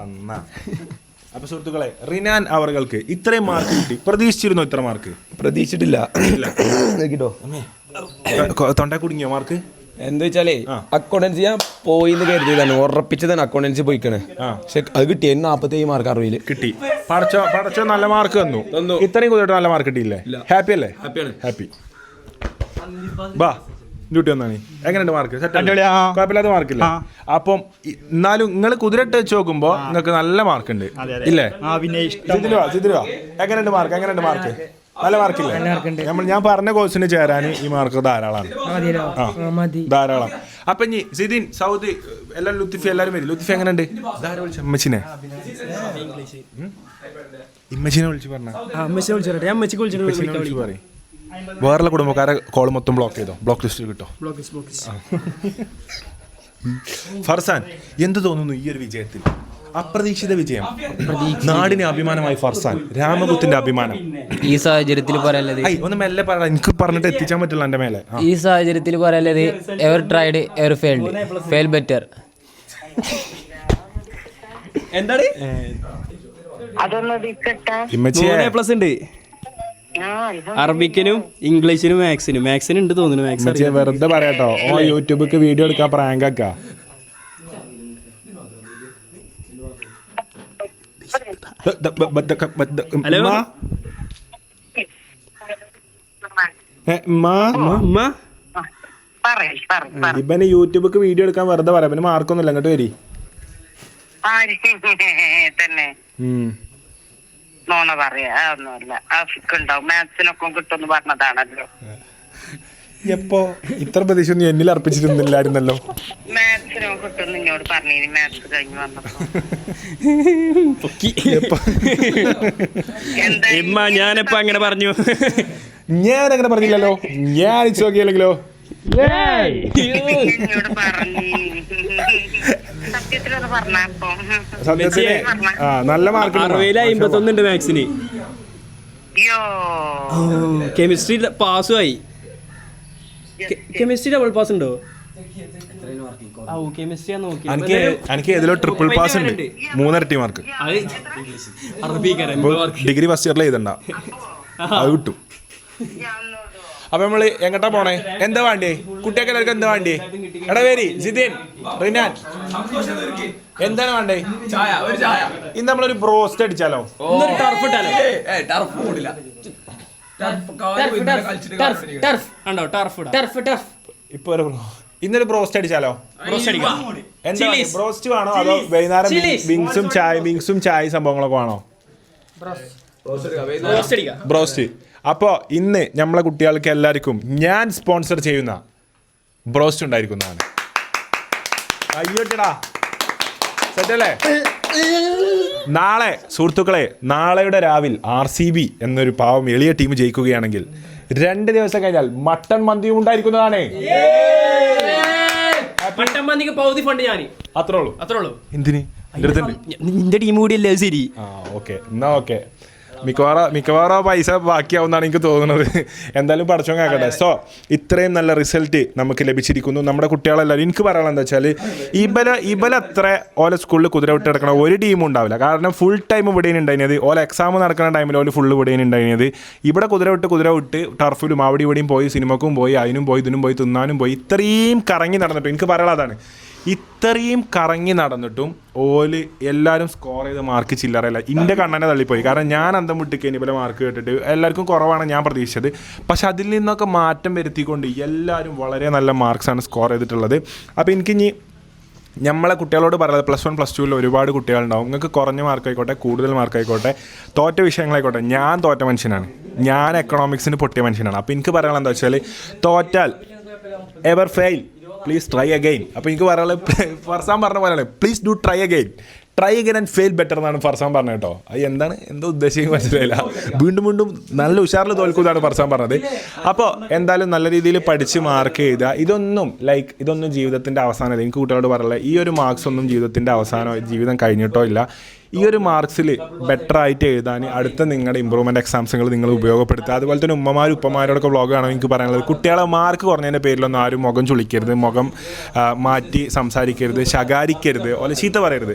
വന്ന. അപ്പോൾ സുഹൃത്തുക്കളെ, റിനാൻ അവർക്ക് ഇത്രയും മാർക്ക് കിട്ടി. പ്രതീക്ഷിച്ചിരുന്നോ ഇത്ര മാർക്ക്? പ്രതീക്ഷിച്ചിട്ടില്ല. തൊണ്ട കുടുങ്ങിയോ മാർക്ക്? എന്താ വെച്ചാലേ അക്കൗണ്ടൻസി ഞാൻ പോയിന്ന് കരുതിയതാണ്, ഉറപ്പിച്ചതാണ് അക്കൗണ്ടൻസി പോയിക്കണേ. പക്ഷെ അത് കിട്ടി 47 മാർക്ക് 60 കിട്ടി. പടച്ചോ നല്ല മാർക്ക് തന്നു. ഇത്രയും കുതിരട്ട് നല്ല മാർക്ക് കിട്ടിയില്ലേ? ഹാപ്പി അല്ലേ? ഹാപ്പി. ബാ ഡ്യൂട്ടി വന്നാണ്. എങ്ങനെയുണ്ട് മാർക്ക്? അടിപൊളി, ആ. കുഴപ്പമില്ലാത്ത മാർക്കില്ല. അപ്പം എന്നാലും നിങ്ങൾ കുതിരട്ട് വെച്ച് നോക്കുമ്പോൾ നിങ്ങൾക്ക് നല്ല മാർക്ക് ഉണ്ട് ഇല്ലേ? പിന്നെ ചിതിരുവാ എങ്ങനെയുണ്ട് മാർക്ക്? നല്ല മാർക്കില്ലേ? ഞാൻ പറഞ്ഞ കോഴ്സിന് ചേരാൻ ഈ മാർക്ക് ധാരാളമാണ്. ധാരാളം. അപ്പൊ ഇനി സിദിൻ, സൗദി, എല്ലാവരും ലുത്തിഫി എല്ലാവരും വരും. ലുത്തിഫി എങ്ങനെയുണ്ട്? അമ്മച്ചിനെ ഇമ്മച്ചിനെ വിളിച്ച് വിളിച്ചു പറയും. വേറെ കുടുംബക്കാരെ കോൾ മൊത്തം ബ്ലോക്ക് ചെയ്തോ? ബ്ലോക്ക് ലിസ്റ്റ് കിട്ടോ? ഫർസാൻ, എന്ത് തോന്നുന്നു ഈ ഒരു വിജയത്തിൽ? അപ്രതീക്ഷിത വിജയം, നാടിന് അഭിമാനമായി ഫർസാൻ, രാമകുത്തിന്റെ അഭിമാനം. ഈ സാഹചര്യത്തിൽ പറയാനുള്ളത് ഒന്ന് മെല്ലെ പറ, എനിക്ക് പറഞ്ഞിട്ട് എത്തിച്ചാൻ പറ്റില്ല എന്റെ മേലെ. ഈ സാഹചര്യത്തിൽ പറയാനുള്ളത് ever tried ever failed, fail better. എന്താണ് പ്ലസ് ഉണ്ട് അറബിക്കിനും ഇംഗ്ലീഷിനും മാത്സിനും ഉണ്ട് തോന്നുന്നു. ഇമ്മച്ചിയെ വെറുതെ പറയാട്ടോ, ഓ യൂട്യൂബിക്ക് വീഡിയോ എടുക്കാൻ പ്രാങ്ക് ആക്കാ. ഇവന് യൂട്യൂബിക്ക് വീഡിയോ എടുക്കാൻ വെറുതെ പറയാം. പിന്നെ മാർക്കൊന്നുമില്ല, അങ്ങോട്ട് വരി. തന്നെ നോണ പറയാ ഒന്നുമില്ല. ഉണ്ടാവും മാത്സിനൊക്കെ കിട്ടുമെന്ന് പറഞ്ഞതാണല്ലോ. എപ്പോ ഇത്ര പ്രതീക്ഷ ഒന്നും എന്നിൽ അർപ്പിച്ചിരുന്നില്ലായിരുന്നല്ലോ. മാത്സിനൊക്കെ കിട്ടുമെന്ന് ഇങ്ങോട്ട് പറഞ്ഞു മാത്സ് കഴിഞ്ഞ് വന്നപ്പോ. ഞാനെപ്പോ അങ്ങനെ പറഞ്ഞു? ഞാൻ അങ്ങനെ പറഞ്ഞില്ലല്ലോ. ഞാൻ നോക്കിയല്ലെങ്കിലോ എന്നോട് പറഞ്ഞു. സത്യത്തിലൊന്ന് പറഞ്ഞപ്പോ സത്യത്തിന് നല്ല മാർക്ക് 60-51 ഉണ്ട് മാത്സിന്. കെമിസ്ട്രി പാസ്സായി. കെമിസ്ട്രി ഡബിൾ പാസ് ഉണ്ടോ? കെമിസ്ട്രി എനിക്ക് ഏതിലോ ട്രിപ്പിൾ പാസ് ഉണ്ട്, 3 മാർക്ക്. ഡിഗ്രി ഫസ്റ്റ് ഇയറിൽ എഴുതണ്ട, അത് കിട്ടും. അപ്പൊ നമ്മള് എങ്ങട്ടാ പോണേ? എന്താ വേണ്ടേ കുട്ടിയൊക്കെ? എല്ലാവർക്കും എന്താ വേണ്ടേ? എടാ പേര് ജിതിൻ, റിനാൻ, എന്താണ് വേണ്ടേ? ഇന്ന് നമ്മളൊരു ബ്രോസ്റ്റ് അടിച്ചാലോ? ഇപ്പൊ ഇന്നൊരു ബ്രോസ്റ്റ് അടിച്ചാലോ? എന്താ ബ്രോസ്റ്റ് വേണോ അതോ വൈകുന്നേരം വിങ്സും ചായ സംഭവങ്ങളൊക്കെ വേണോ? ബ്രോസ്റ്റ്. അപ്പോൾ ഇന്ന് നമ്മളെ കുട്ടികൾക്ക് എല്ലാവർക്കും ഞാൻ സ്പോൺസർ ചെയ്യുന്ന ബ്രോസ്റ്റ് ഉണ്ടായിരിക്കുന്നതാണ്. അയ്യോട്ടടാ, സെറ്റല്ലേ? നാളെ സുഹൃത്തുക്കളെ, നാളെയുടെ രാവിലെ RCB എന്നൊരു പാവം എളിയ ടീം ജയിക്കുകയാണെങ്കിൽ 2 ദിവസം കഴിഞ്ഞാൽ മട്ടൺ മന്തിയും ഉണ്ടായിരിക്കുന്നതാണ്. അത്രേ ഉള്ളൂ. എന്തിന്? നിന്റെ ടീം കൂടി അല്ലേ? ശരി, ഓക്കെ, എന്നാ ഓക്കെ. മിക്കവാറും പൈസ ബാക്കിയാവുന്നതാണ് എനിക്ക് തോന്നുന്നത്. എന്തായാലും പഠിച്ചോൻ കേൾക്കട്ടെ. സോ ഇത്രയും നല്ല റിസൾട്ട് നമുക്ക് ലഭിച്ചിരിക്കുന്നു. നമ്മുടെ കുട്ടികളെല്ലാവരും എനിക്ക് പറയാനുള്ള എന്താ വെച്ചാൽ ഇവലത്ര ഓല സ്കൂളിൽ കുതിര വിട്ട് കിടക്കണ ഒരു ടീമും ഉണ്ടാവില്ല. കാരണം ഫുൾ ടൈം ഇവിടെയാണ് ഉണ്ടായിരുന്നത്. ഓല എക്സാം നടക്കുന്ന ടൈമിൽ ഓല് ഫുള്ള് ഇവിടെയാണ് ഉണ്ടായിരുന്നത്. ഇവിടെ കുതിര വിട്ട് ടർഫിലും അവിടെ ഇവിടെയും പോയി, സിനിമക്കും പോയി, അതിനും പോയി, ഇതിനും പോയി, തിന്നാനും പോയി. ഇത്രയും കറങ്ങി നടന്നിട്ടും എനിക്ക് പറയാനുള്ളതാണ്, ഇത്രയും കറങ്ങി നടന്നിട്ടും ഓല് എല്ലാവരും സ്കോർ ചെയ്ത മാർക്ക് ചില്ലറല്ല. എൻ്റെ കണ്ണനെ തള്ളിപ്പോയി. കാരണം ഞാൻ അന്തം വിട്ടിക്കേനി പോലെ മാർക്ക് കേട്ടിട്ട് എല്ലാവർക്കും കുറവാണ് ഞാൻ പ്രതീക്ഷിച്ചത്. പക്ഷെ അതിൽ നിന്നൊക്കെ മാറ്റം വരുത്തിക്കൊണ്ട് എല്ലാവരും വളരെ നല്ല മാർക്സാണ് സ്കോർ ചെയ്തിട്ടുള്ളത്. അപ്പോൾ എനിക്കിനി നമ്മളെ കുട്ടികളോട് പറയുന്നത്, +1 +2 ഒരുപാട് കുട്ടികളുണ്ടാവും. നിങ്ങൾക്ക് കുറഞ്ഞ മാർക്കായിക്കോട്ടെ, കൂടുതൽ മാർക്കായിക്കോട്ടെ, തോറ്റ വിഷയങ്ങളായിക്കോട്ടെ, ഞാൻ തോറ്റ മനുഷ്യനാണ്. ഞാൻ എക്കണോമിക്സിന് പൊട്ടിയ മനുഷ്യനാണ്. അപ്പോൾ എനിക്ക് പറയാനുള്ളത് എന്താ വെച്ചാൽ, തോറ്റാൽ ever fail, please try again. അപ്പോൾ എനിക്ക് പറയാനുള്ളത് ഫർസാൻ പറഞ്ഞ പോലെയാണ്, please do try again and fail better എന്നാണ് ഫർസാൻ പറഞ്ഞത് കേട്ടോ. അത് എന്താണ് എന്തോ ഉദ്ദേശിക്കുന്നത് മനസ്സിലായില്ല. വീണ്ടും നല്ല ഉഷാറിൽ തോൽക്കുന്നതാണ് ഫർസാൻ പറഞ്ഞത്. അപ്പോൾ എന്തായാലും നല്ല രീതിയിൽ പഠിച്ച് മാർക്ക് ചെയ്താൽ ഇതൊന്നും ജീവിതത്തിൻ്റെ അവസാനമല്ല. എനിക്ക് കുട്ടികളോട് പറയാനുള്ളത്, ഈ ഒരു മാർക്സ് ഒന്നും ജീവിതത്തിൻ്റെ അവസാനമോ ജീവിതം കഴിഞ്ഞിട്ടോ ഇല്ല. ഈ ഒരു മാർക്സിൽ ബെറ്റർ ആയിട്ട് എഴുതാൻ അടുത്ത നിങ്ങളുടെ ഇമ്പ്രൂവ്മെൻറ്റ് എക്സാംസുകൾ നിങ്ങൾ ഉപയോഗപ്പെടുത്തുക. അതുപോലെ തന്നെ ഉപ്പമാരോടൊക്കെ വ്ളോഗാണ് എനിക്ക് പറയാനുള്ളത്. കുട്ടികളെ മാർക്ക് കുറഞ്ഞതിൻ്റെ പേരിലൊന്നും ആരും മുഖം ചുളിക്കരുത്, മുഖം മാറ്റി സംസാരിക്കരുത്, ശകാരിക്കരുത്, ഓല ചീത്ത പറയരുത്.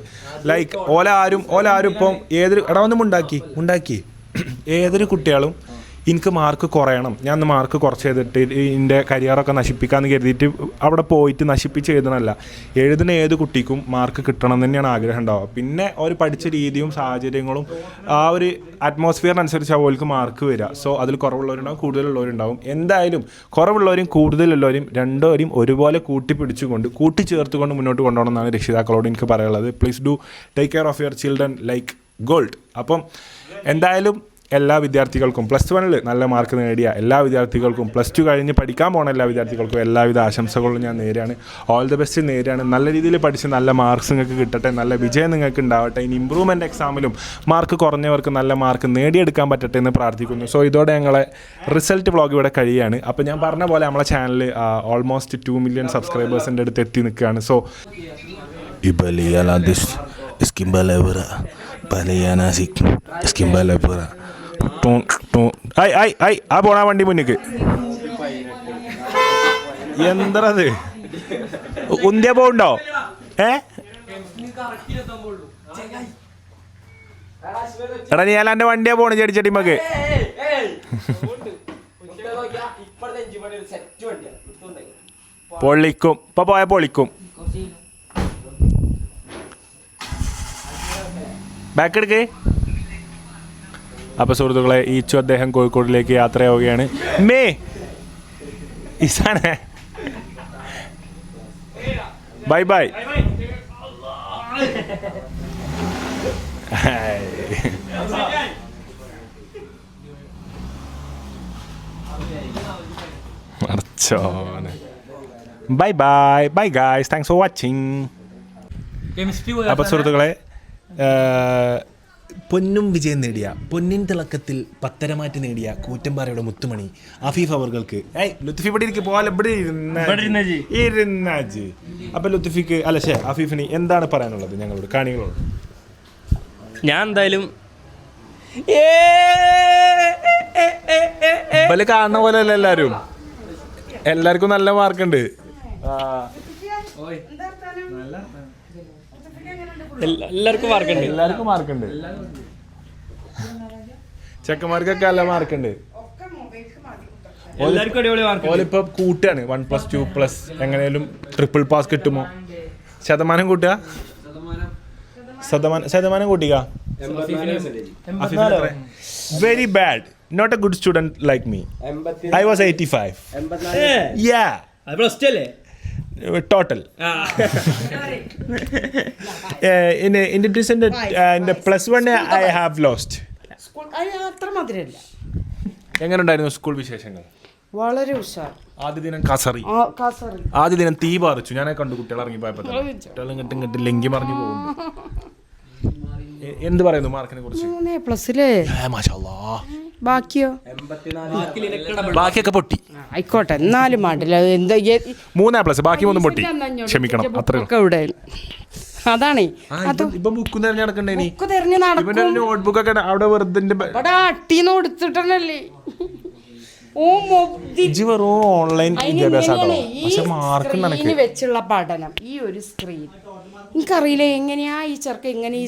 ഓല ആരും ഇപ്പം ഉണ്ടാക്കി ഏതൊരു കുട്ടികളും എനിക്ക് മാർക്ക് കുറയണം, ഞാൻ ഒന്ന് മാർക്ക് കുറച്ച് ചെയ്തിട്ട് എൻ്റെ കരിയറൊക്കെ നശിപ്പിക്കാമെന്ന് കരുതിയിട്ട് അവിടെ പോയിട്ട് നശിപ്പിച്ച് എഴുതണമല്ല. എഴുതുന്ന ഏത് കുട്ടിക്കും മാർക്ക് കിട്ടണം എന്ന് തന്നെയാണ് ആഗ്രഹം ഉണ്ടാവുക. പിന്നെ അവർ പഠിച്ച രീതിയും സാഹചര്യങ്ങളും ആ ഒരു അറ്റ്മോസ്ഫിയറിനനുസരിച്ച് അവർക്ക് മാർക്ക് വരിക. സോ അതിൽ കുറവുള്ളവരുണ്ടാവും, കൂടുതലുള്ളവരുണ്ടാവും. എന്തായാലും കുറവുള്ളവരും കൂടുതലുള്ളവരും രണ്ടുപേരും ഒരുപോലെ കൂട്ടിച്ചേർത്തുകൊണ്ട് മുന്നോട്ട് കൊണ്ടുപോകണം എന്നാണ് രക്ഷിതാക്കളോട് എനിക്ക് പറയാനുള്ളത്. Please do take care of your children like gold. അപ്പം എന്തായാലും എല്ലാ വിദ്യാർത്ഥികൾക്കും +1 നല്ല മാർക്ക് നേടിയ എല്ലാ വിദ്യാർത്ഥികൾക്കും, +2 കഴിഞ്ഞ് പഠിക്കാൻ പോകുന്ന എല്ലാ വിദ്യാർത്ഥികൾക്കും എല്ലാവിധ ആശംസകളും ഞാൻ നേരെയാണ്. ഓൾ ദി ബെസ്റ്റ് നേരെയാണ്. നല്ല രീതിയിൽ പഠിച്ച് നല്ല മാർക്സ് നിങ്ങൾക്ക് കിട്ടട്ടെ, നല്ല വിജയം നിങ്ങൾക്ക് ഉണ്ടാവട്ടെ. ഇനി ഇമ്പ്രൂവ്മെൻറ്റ് എക്സാമിലും മാർക്ക് കുറഞ്ഞവർക്ക് നല്ല മാർക്ക് നേടിയെടുക്കാൻ പറ്റട്ടെ എന്ന് പ്രാർത്ഥിക്കുന്നു. സോ ഇതോടെ ഞങ്ങളെ റിസൾട്ട് വ്ളോഗ് ഇവിടെ കഴിയുകയാണ്. അപ്പോൾ ഞാൻ പറഞ്ഞ പോലെ നമ്മളെ ചാനൽ ഓൾമോസ്റ്റ് 2 മില്യൺ സബ്സ്ക്രൈബേഴ്സിൻ്റെ അടുത്ത് എത്തി നിൽക്കുകയാണ്. സോ ആ പോണ വണ്ടി മുന്നിക്ക് എന്തത് ഉന്തിയ പോണ്ടോ? എടാ നീ അല്ല എൻ്റെ വണ്ടിയാ പോണ ചെടിച്ചട്ടിമക്ക്. പൊള്ളിക്കും, ഇപ്പൊ പോയ പൊളിക്കും. ബാക്ക് എടുക്ക്. അപ്പോൾ സുഹൃത്തുക്കളെ, ഈച്ചു അദ്ദേഹം കോഴിക്കോടിലേക്ക് യാത്രയാവുകയാണ്. ഇസാണ് bye bye. Bye bye bye guys, thanks for watching. അപ്പോൾ സുഹൃത്തുക്കളെ, പൊന്നും വിജയം നേടിയ, പൊന്നിൻ തിളക്കത്തിൽ പത്തരമാറ്റ് നേടിയ കൂറ്റമ്പാറയുടെ മുത്തുമണി അഫീഫ് അവർക്ക് ലുത്ഫി ഇവിടെ ഇരിക്കും പോലെ ഇവിടെ ഇരുന്നാജ്. അപ്പൊ ലുത്ഫിക്ക് അഫീഫിന് എന്താണ് പറയാനുള്ളത് ഞങ്ങളോട്, കാണികളോട്? ഞാൻ എന്തായാലും ഇവല് കാണുന്ന പോലെ അല്ല എല്ലാവർക്കും നല്ല മാർക്കുണ്ട്. എല്ലാവർക്കും മാർക്കുണ്ട്. ചെക്കന്മാർക്കൊക്കെ നല്ല മാർക്കുണ്ട്. ഓലിപ്പോ കൂട്ടാണ് 1+2+ എങ്ങനെയാലും ട്രിപ്പിൾ പാസ് കിട്ടുമോ? ശതമാനം കൂട്ടുക, ശതമാനം കൂട്ടിക്ക. Very bad, not a good student like me. I was 85. Yeah. Total. In the +1 I have lost. എങ്ങനെ ഉണ്ടായിരുന്നു സ്കൂൾ വിശേഷങ്ങൾ? വളരെ ഉഷാർ. ആദ്യ ദിനം കസറി, ആദ്യ ദിനം തീ പറിച്ചു. ഞാനെ കണ്ടു കുട്ടികൾ ഇറങ്ങി പോയപ്പോ കുട്ടികൾ ഇങ്ങോട്ട് ലങ്കി മറിഞ്ഞു പോകുന്നു. എന്ത് പറയുന്നു മാർക്കിനെ കുറിച്ച്? 3+ ബാക്കിയോ? ബാക്കിയൊക്കെ പൊട്ടി. ആയിക്കോട്ടെ, എന്നാലും മാണ്ടില്ല. എന്താ 3+ ബാക്കി 3 പൊട്ടി, ക്ഷമിക്കണം. അത്രയും അതാണ് ബുക്ക് തെരഞ്ഞു നടക്കണ്ടേ? ബുക്ക് തെരഞ്ഞു നടക്കും. നോട്ട്ബുക്കൊക്കെ അവിടെ വെറുതെ അട്ടീന്ന് കൊടുത്തിട്ടല്ലേ. ഓൺലൈൻ വിദ്യാഭ്യാസം വെച്ചുള്ള പഠനം. ഈ ഒരു സ്ക്രീൻ എനിക്കറിയില്ല എങ്ങനെയാ ഈ ചെറുക്ക എങ്ങനെ ഈ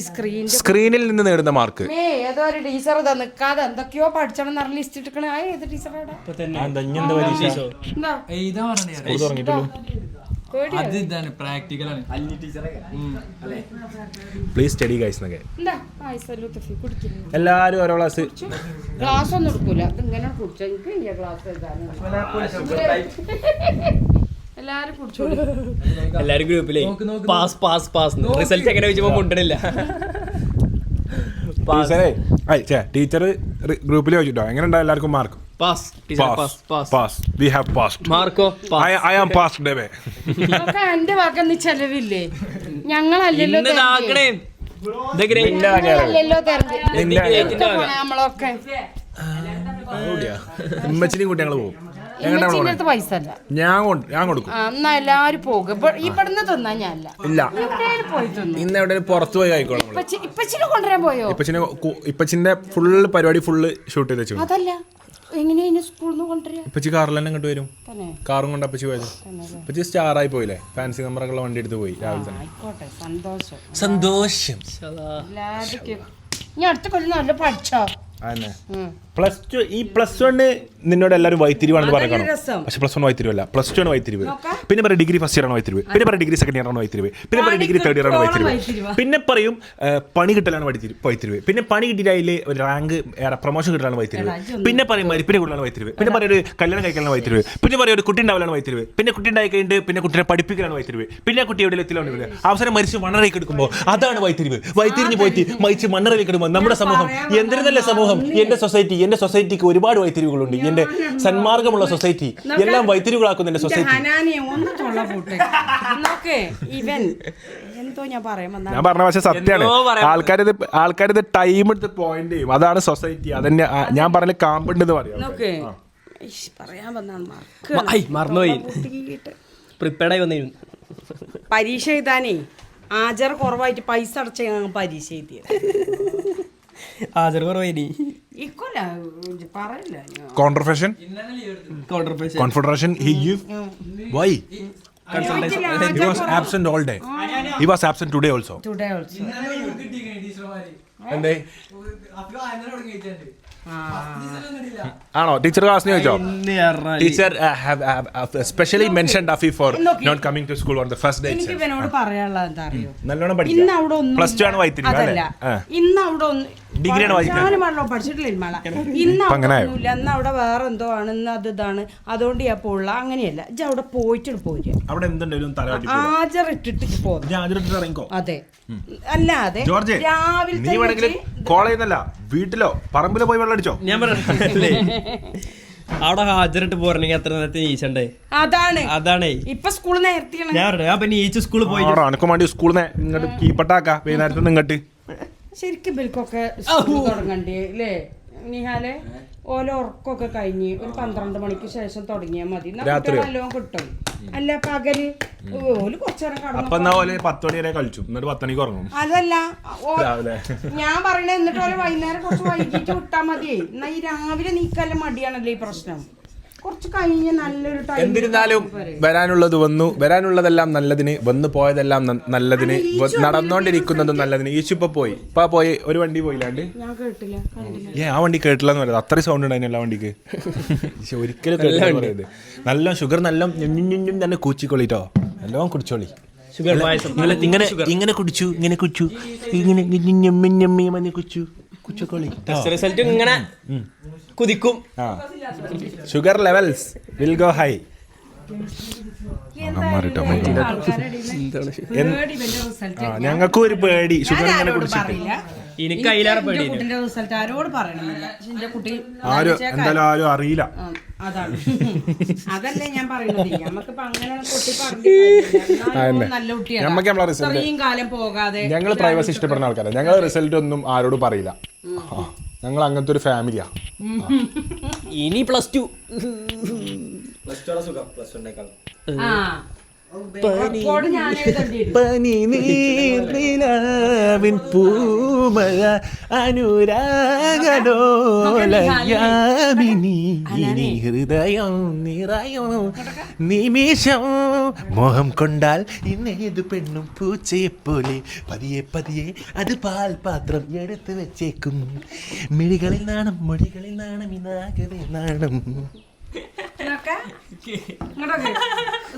സ്ക്രീനിൽ നിന്ന് നേടുന്ന മാർക്ക്. ഏതോ ഒരു ടീച്ചർ നിൽക്കാതെ എന്തൊക്കെയോ പഠിച്ചണം പറഞ്ഞ ലിസ്റ്റ് ഇട്ടിക്കണേ. ഏത് ടീച്ചറാണ്? Please study guys. എല്ലാരും ഓരോ ക്ലാസ്. ക്ലാസ് ഒന്നും എടുക്കൂല, ഇങ്ങനെ കുടിച്ചാൽ എനിക്ക് ക്ലാസ് എല്ലാരും കുടിച്ചോളൂ. എല്ലാരും ഗ്രൂപ്പിലേ പാസ് പാസ് പാസ് റിസൾട്ട് എങ്ങനെ വെച്ചപ്പോ മുണ്ടണില്ല. ടീച്ചർ ഗ്രൂപ്പിൽ വെച്ചിട്ടോ എങ്ങനെ ഉണ്ടാവും എല്ലാവർക്കും mark? Pass pass. We have passed. Marco? I am passed today. എന്റെ ഭാഗത്ത് ചെലവില്ലേ? ഞങ്ങളല്ലല്ലോ നമ്മളൊക്കെ ഉമ്മച്ചിനെയും കൂട്ടി ഞങ്ങൾ പോകും. പൈസ അല്ല, ഞാൻ കൊടുക്കും. എന്നാ എല്ലാരും പോകും. ഇവിടുന്ന് തിന്നാ ഞാനല്ല. ഇല്ല, ഇന്ന് എവിടെ പുറത്തു പോയി ആയിക്കോളാം. ഇപ്പച്ചിനെ കൊണ്ടുവരാൻ പോയോ? ഇപ്പച്ചിന്റെ ഫുള്ള് പരിപാടി ഫുള്ള് ഷൂട്ട് ചെയ്ത് വെച്ചു. അതല്ല, എങ്ങനെയാ സ്കൂളിൽ നിന്ന് കൊണ്ടുവരാ? ഇപ്പച്ചി കാറിൽ തന്നെ ഇങ്ങോട്ട് വരും. കാറും കൊണ്ട് അപ്പച്ചി പോയത്. ഇപ്പച്ചി സ്റ്റാറായി പോയില്ലേ, ഫാൻസി നമ്പറൊക്കെ വണ്ടി എടുത്ത് പോയി രാവിലെ തന്നെ. ആയിക്കോട്ടെ, സന്തോഷം സന്തോഷം. എല്ലാവർക്കും ഞാൻ അടുത്ത കൊല്ലം നല്ല പഠിച്ചോ? അതന്നെ. +1 നിന്നോട് എല്ലാവരും വൈത്തിരിവാണെന്ന് പറയണം. രസം. പക്ഷെ +1 വൈത്തിരിവല്ല, +2 ആണ് വൈത്തിരിവ്. പിന്നെ പറയും ഡിഗ്രി ഫസ്റ്റ് ഇയർ ആണ് വൈത്തിരിവ്. പിന്നെ പറയും ഡിഗ്രി സെക്കൻഡ് ഇയർ ആണ് വൈത്തിരിവ്. പിന്നെ പറയും ഡിഗ്രി തേർഡ് ഇയർ ആണ് വൈത്തിരിവ്. പിന്നെ പറയും പണി കിട്ടലാണ് വൈത്തിരിവ്. പിന്നെ പണി കിട്ടിയാൽ ഒരു റാങ്ക് പ്രൊമോഷൻ കിട്ടലാണ് വൈത്തിരിവ്. പിന്നെ പറയും മരിപ്പിനെ കൂടുതലാണ് വൈത്തിരിവ്. പിന്നെ പറയും ഒരു കല്യാണം കഴിക്കാനാണ് വൈത്തിരിവ്. പിന്നെ പറയും ഒരു കുട്ടി ഉണ്ടാവലാണ് വൈത്തിരിവ്. പിന്നെ കുട്ടി ഉണ്ടായി കഴിഞ്ഞിട്ട് പിന്നെ കുട്ടിയെ പഠിപ്പിക്കലാണ് വൈത്തിരിവ്. പിന്നെ കുട്ടി എവിടെ എത്തിലാണ് അവസരം മരിച്ച് മണ്ണറയിലേക്ക് എടുക്കുമ്പോൾ അതാണ് വൈത്തിരിവ്. വൈത്തിരിഞ്ഞ് പോയിട്ട് മരിച്ച് മണ്ണറയിലേക്ക് എടുക്കുമ്പോൾ നമ്മുടെ സമൂഹം എന്തൊരു നല്ല സമൂഹം. എന്റെ സൊസൈറ്റിക്ക് ഒരുപാട് വൈത്തിരിവുകളുണ്ട്. എന്റെ സന്മാർഗമുള്ള സൊസൈറ്റി എല്ലാം വൈത്തിരിവുകളാക്കുന്ന എന്റെ സൊസൈറ്റി. ഞാൻ പറഞ്ഞ പക്ഷെ സത്യമാണ്. ആൾക്കാരിത് ടൈം എടുത്ത് പോയിന്റ് ചെയ്യും. അതാണ് സൊസൈറ്റി. അതന്നെ ഞാൻ പറഞ്ഞ കാമ്പുണ്ടെന്ന് പറയാം. മറന്നുപോയി. പ്രിപ്പയർഡായി വന്നിരുന്നു. പരീക്ഷ എഴുതാനേ ഹാജർ കുറവായിട്ട് പൈസ അടച്ച പരീക്ഷ എഴുതിയത്. ഹാജർ കുറവായി. Confederation he give why he was absent all day. He was absent today also. And ആണോ ടീച്ചർ ക്ലാസ്സിന് ചോദിച്ചോ? Teacher specially mentioned Afi for not coming to school on the first day. എനിക്ക് ഇവനോട് പറയാനുള്ളത് എന്താ അറിയോ? നല്ലോണം പഠിക്കും. ഇന്ന് അവിടെ ഒന്നും +2 ആണ് വൈത്തിരിവ് അല്ലേ? ഇന്ന് അവിടെ ഡിഗ്രി ആണ് ഞാനും പഠിച്ചിട്ടില്ല. ഇന്ന് ഒന്നുമില്ല. അന്ന് അവിടെ വേറെ എന്തോ ആണ്. ഇന്ന് അത് ഇതാണ്. അതുകൊണ്ട് ഞാൻ പോള്ള. അങ്ങനെയല്ല. ഇജ്ജ് അവിടെ പോയിട്ട് പോരുക. അവിടെ എന്തുണ്ടായാലും ഹാജർ ഇട്ടിട്ട് പോകും. അതെ. അല്ലാതെ ജോർജ് നീ വേണമെങ്കിൽ കോളേജിന്നല്ല വീട്ടിലോ പറമ്പിലോ പോയി വെള്ളം അടിച്ചോ. ഞാൻ പറഞ്ഞില്ലേ അവിടെ ഹാജറിട്ട് പോരണെങ്കിൽ എത്ര നേരത്തെ നീച്ചണ്ടേ? അതാണ് ഇപ്പൊ സ്കൂൾ നേരത്തെ ഞാൻ നീച്ച് സ്കൂളിൽ പോയി അനക്കും വേണ്ടി സ്കൂളിൽ ഇങ്ങോട്ട് കീപ്പട്ടാക്കാ വൈകുന്നേരത്ത് ഇങ്ങോട്ട്. ശരിക്കും ഇവർക്കൊക്കെ സ്കൂൾ തുടങ്ങണ്ടേ അല്ലേ നിഹാലെ? ഓല ഉറക്കൊക്കെ കഴിഞ്ഞ് ഒരു 12 മണിക്ക് ശേഷം തുടങ്ങിയാൽ മതി. നല്ലോണം കിട്ടും. അല്ല പകല് ഓല് കുറച്ചേരം കടന്നു 10 മണി വരെ കളിച്ചു. എന്നിട്ട് 10 മണിക്ക് ഉറങ്ങും. അതല്ല ഞാൻ പറയണേ. എന്നിട്ട് ഓരോ വൈകുന്നേരം കുറച്ച് വൈകിട്ട് വിട്ടാ മതിയേ. എന്നാ ഈ രാവിലെ നീക്കല്ല മടിയാണല്ലോ ഈ പ്രശ്നം. കുറച്ച് കഴിഞ്ഞ് നല്ലൊരു ടൈം. എന്നിരുന്നാലും വരാനുള്ളതെല്ലാം നല്ലതിന്, വന്നു പോയതെല്ലാം നല്ലതിന്, നടന്നുകൊണ്ടിരിക്കുന്നതും നല്ലതിന്. ഈശുപ്പ പോയി ഒരു വണ്ടി പോയില്ലാണ്ട് ആ വണ്ടി കേട്ടില്ല എന്ന് പറയുന്നത്. അത്രയും സൗണ്ട് ഉണ്ടായിരുന്നു ആ വണ്ടിക്ക്. ഒരിക്കലും കേട്ടില്ല പറയുന്നത്. നല്ല ഷുഗർ നല്ല തന്നെ കൂച്ചിക്കൊള്ളിട്ടോ. നല്ലോണം കുടിച്ചോളി. ഇങ്ങനെ കുടിച്ചു കുച്ചോളി. റിസൾട്ട് ഇങ്ങനെ കുതിക്കും. Sugar levels will go high. ഞങ്ങൾക്കും ഒരു പേടി ഷുഗർ ഇങ്ങനെ കുടിച്ചിട്ട്. എനിക്ക് അതിലേറെ പേടി. എന്തായാലും ആരും അറിയില്ല. അതാണ്. അതല്ലേ ഞാൻ പറയുന്നത്. നമുക്കിപ്പോ അങ്ങനെ നല്ല കുട്ടിയാണ്. കാലം പോകാതെ ഞങ്ങൾ പ്രൈവസി ഇഷ്ടപ്പെടുന്ന ആൾക്കാരാണ്. ഞങ്ങൾ റിസൾട്ട് ഒന്നും ആരോടും പറയില്ല. ഞങ്ങൾ അങ്ങനത്തെ ഒരു ഫാമിലിയാ. ഇനി +2 പനി നീർനിലാവിൻ പൂമഴ അനുരാഗലോലയാമിനി ഇനി ഹൃദയം നിറയോ നിമിഷം മോഹം കൊണ്ടാൽ ഇന്നേത് പെണ്ണും പൂച്ചയെപ്പോലെ പതിയെ അത് പാൽപാത്രം എടുത്ത് വെച്ചേക്കും. മിഴികളിൽ നാണം മൊഴികളിൽ നാണം ഇതാകവേ നാണം.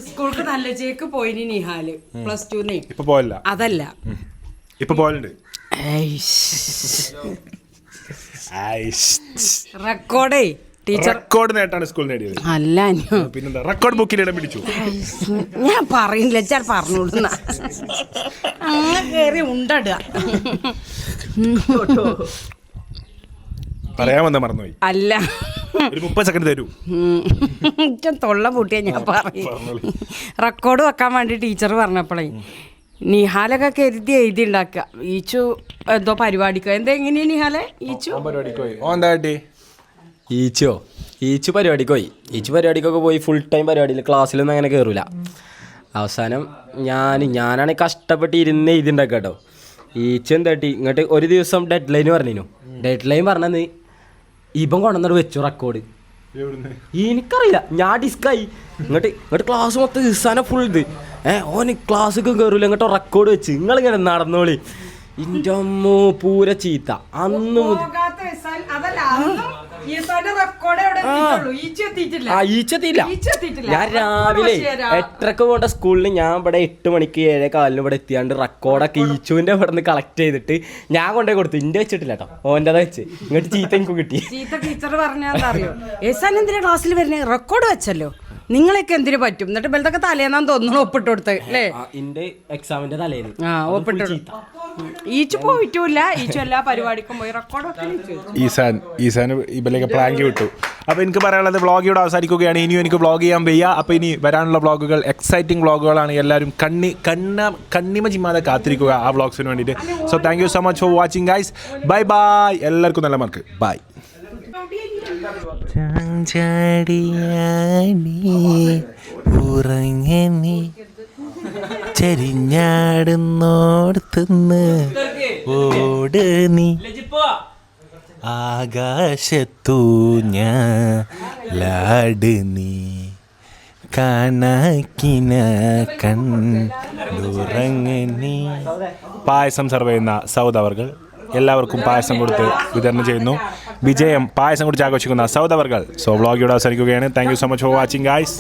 സ്കൂൾക്ക് നല്ല ചേക്ക് പോയി നിഹാല് +2 ഇപ്പൊ പോയല്ല. അതല്ല ഇപ്പൊ പോലുണ്ട്. റെക്കോർഡേ റെക്കോർഡ് നേട്ടാണ് സ്കൂൾ നേടിയത്. അല്ല പിന്നെന്താ റെക്കോർഡ് ബുക്കിൽ ഇടം പിടിച്ചു. ഞാൻ പറയുന്നില്ല ചാൽ പറഞ്ഞോടുന്ന അങ്ങനെ കേറി ഉണ്ടടുക. പറയാമെന്ന് മറന്നുപോയി. അല്ല ഒരു 30 സെക്കൻഡ് തരൂ. തൊള്ള പൂട്ടിയാ ഞാൻ പറയും. റെക്കോർഡ് വെക്കാൻ വേണ്ടി ടീച്ചർ പറഞ്ഞപ്പോഴേ നിഹാലൊക്കെ കരുതി എഴുതി ഉണ്ടാക്കുക. ഈച്ചു എന്തോ പരിപാടിക്കോ എങ്ങനെയാ നിഹാലെ? ഈച്ചു ഈച്ചു പരിപാടിക്ക് പോയി. പരിപാടിക്കൊക്കെ പോയി ഫുൾ ടൈം പരിപാടിയിൽ ക്ലാസ്സിലൊന്നും അങ്ങനെ കയറൂല. അവസാനം ഞാനാണെങ്കിൽ കഷ്ടപ്പെട്ട് ഇരുന്ന് എഴുതി ഉണ്ടാക്കുക കേട്ടോ. ഈച്ചു എന്താട്ടി ഇങ്ങോട്ട് ഒരു ദിവസം ഡെഡ് ലൈൻ പറഞ്ഞിരുന്നു. ഡെഡ് ലൈൻ പറഞ്ഞത് ഇപ്പം കൊണ്ടുവന്നിട്ട് വെച്ചു റെക്കോർഡ്. എനിക്കറിയില്ല. ഞാൻ ഡിസ്കായി. ഇങ്ങോട്ട് ക്ലാസ് മൊത്തം ദിവസം ഫുൾ ഇത് ഓന് ക്ലാസ്സൊക്കെ കയറൂല. ഇങ്ങോട്ട് റെക്കോർഡ് വെച്ച് നിങ്ങളിങ്ങനെ നടന്നോളി. എൻ്റെ അമ്മോ പൂര ചീത്ത. അന്ന് റെക്കോർഡ് എവിടെ എത്തിയിട്ടുള്ളൂ? ഈച്ച എത്തിയിട്ടില്ല. ഈച്ചെത്തിയില്ല. ഈച്ച എത്തിയിട്ടില്ല. ഞാൻ രാവിലെ 8:30 പോകേണ്ട സ്കൂളിൽ ഞാൻ ഇവിടെ 8 മണിക്ക് 7:15 ഇവിടെ എത്തിയാണ്ട് റെക്കോർഡൊക്കെ ഈച്ചുവിന്റെ ഇവിടെ നിന്ന് കളക്ട് ചെയ്തിട്ട് ഞാൻ കൊണ്ടുപോയി കൊടുത്തു. ഇന്റെ വെച്ചിട്ടില്ല കേട്ടോ, ഓൻ്റെതാ വെച്ച്. ഇങ്ങോട്ട് ചീത്ത എനിക്ക് കിട്ടി. ചീത്ത ടീച്ചർ പറഞ്ഞാൽ അറിയോ, ഏസാൻ എന്തിനാ ക്ലാസ്സിൽ വരുന്നേ? റെക്കോർഡ് വെച്ചല്ലോ, നിങ്ങളൊക്കെ എന്തിനു പറ്റും? എന്നിട്ട് ബലത്തൊക്കെ തലേന്നാന്ന് തോന്നുന്നു ഒപ്പിട്ട് കൊടുത്ത് അല്ലേ? ഇന്റെ എക്സാമിന്റെ തലേന്ന് ഒപ്പിട്ട് കൊടുത്തു. ഈച്ചു പോയിട്ടില്ല. ഈച്ചു എല്ലാ പരിപാടിക്കും പോയി റെക്കോർഡ്. ഈസാൻ ഇവരിലേക്ക് പ്രാങ്ക് വിട്ടു. അപ്പോൾ എനിക്ക് പറയാനുള്ളത് വ്ളോഗ് ഇവിടെ അവസാനിക്കുകയാണ്. ഇനിയും എനിക്ക് വ്ളോഗ് ചെയ്യാൻ വയ്യ. അപ്പോൾ ഇനി വരാനുള്ള വ്ളോഗുകൾ എക്സൈറ്റിംഗ് വ്ളോഗുകളാണ്. എല്ലാവരും കണ്ണിമ ചിമ്മാതെ കാത്തിരിക്കുക ആ വ്ളോഗ്സിന് വേണ്ടിയിട്ട്. So thank you so much for watching guys. Bye bye. എല്ലാവർക്കും നല്ല മാർക്ക്. ബൈ. ചെരിഞ്ഞാടുന്നോടത്തുന്ന് ഓട് നീ ആകാശത്തു ഞാട് നീ കണക്കിന കണ്ടുറങ്ങി. പായസം സെർവ് ചെയ്യുന്ന സൗദ് അവർകൾ എല്ലാവർക്കും പായസം കൊടുത്ത് വിതരണം ചെയ്യുന്നു. വിജയം പായസം കുടിച്ച് ആഘോഷിക്കുന്ന സൗദ് അവർകൾ. സോ വ്ളോഗ് ഇവിടെ അവസാനിക്കുകയാണ്. Thank you so much for watching guys.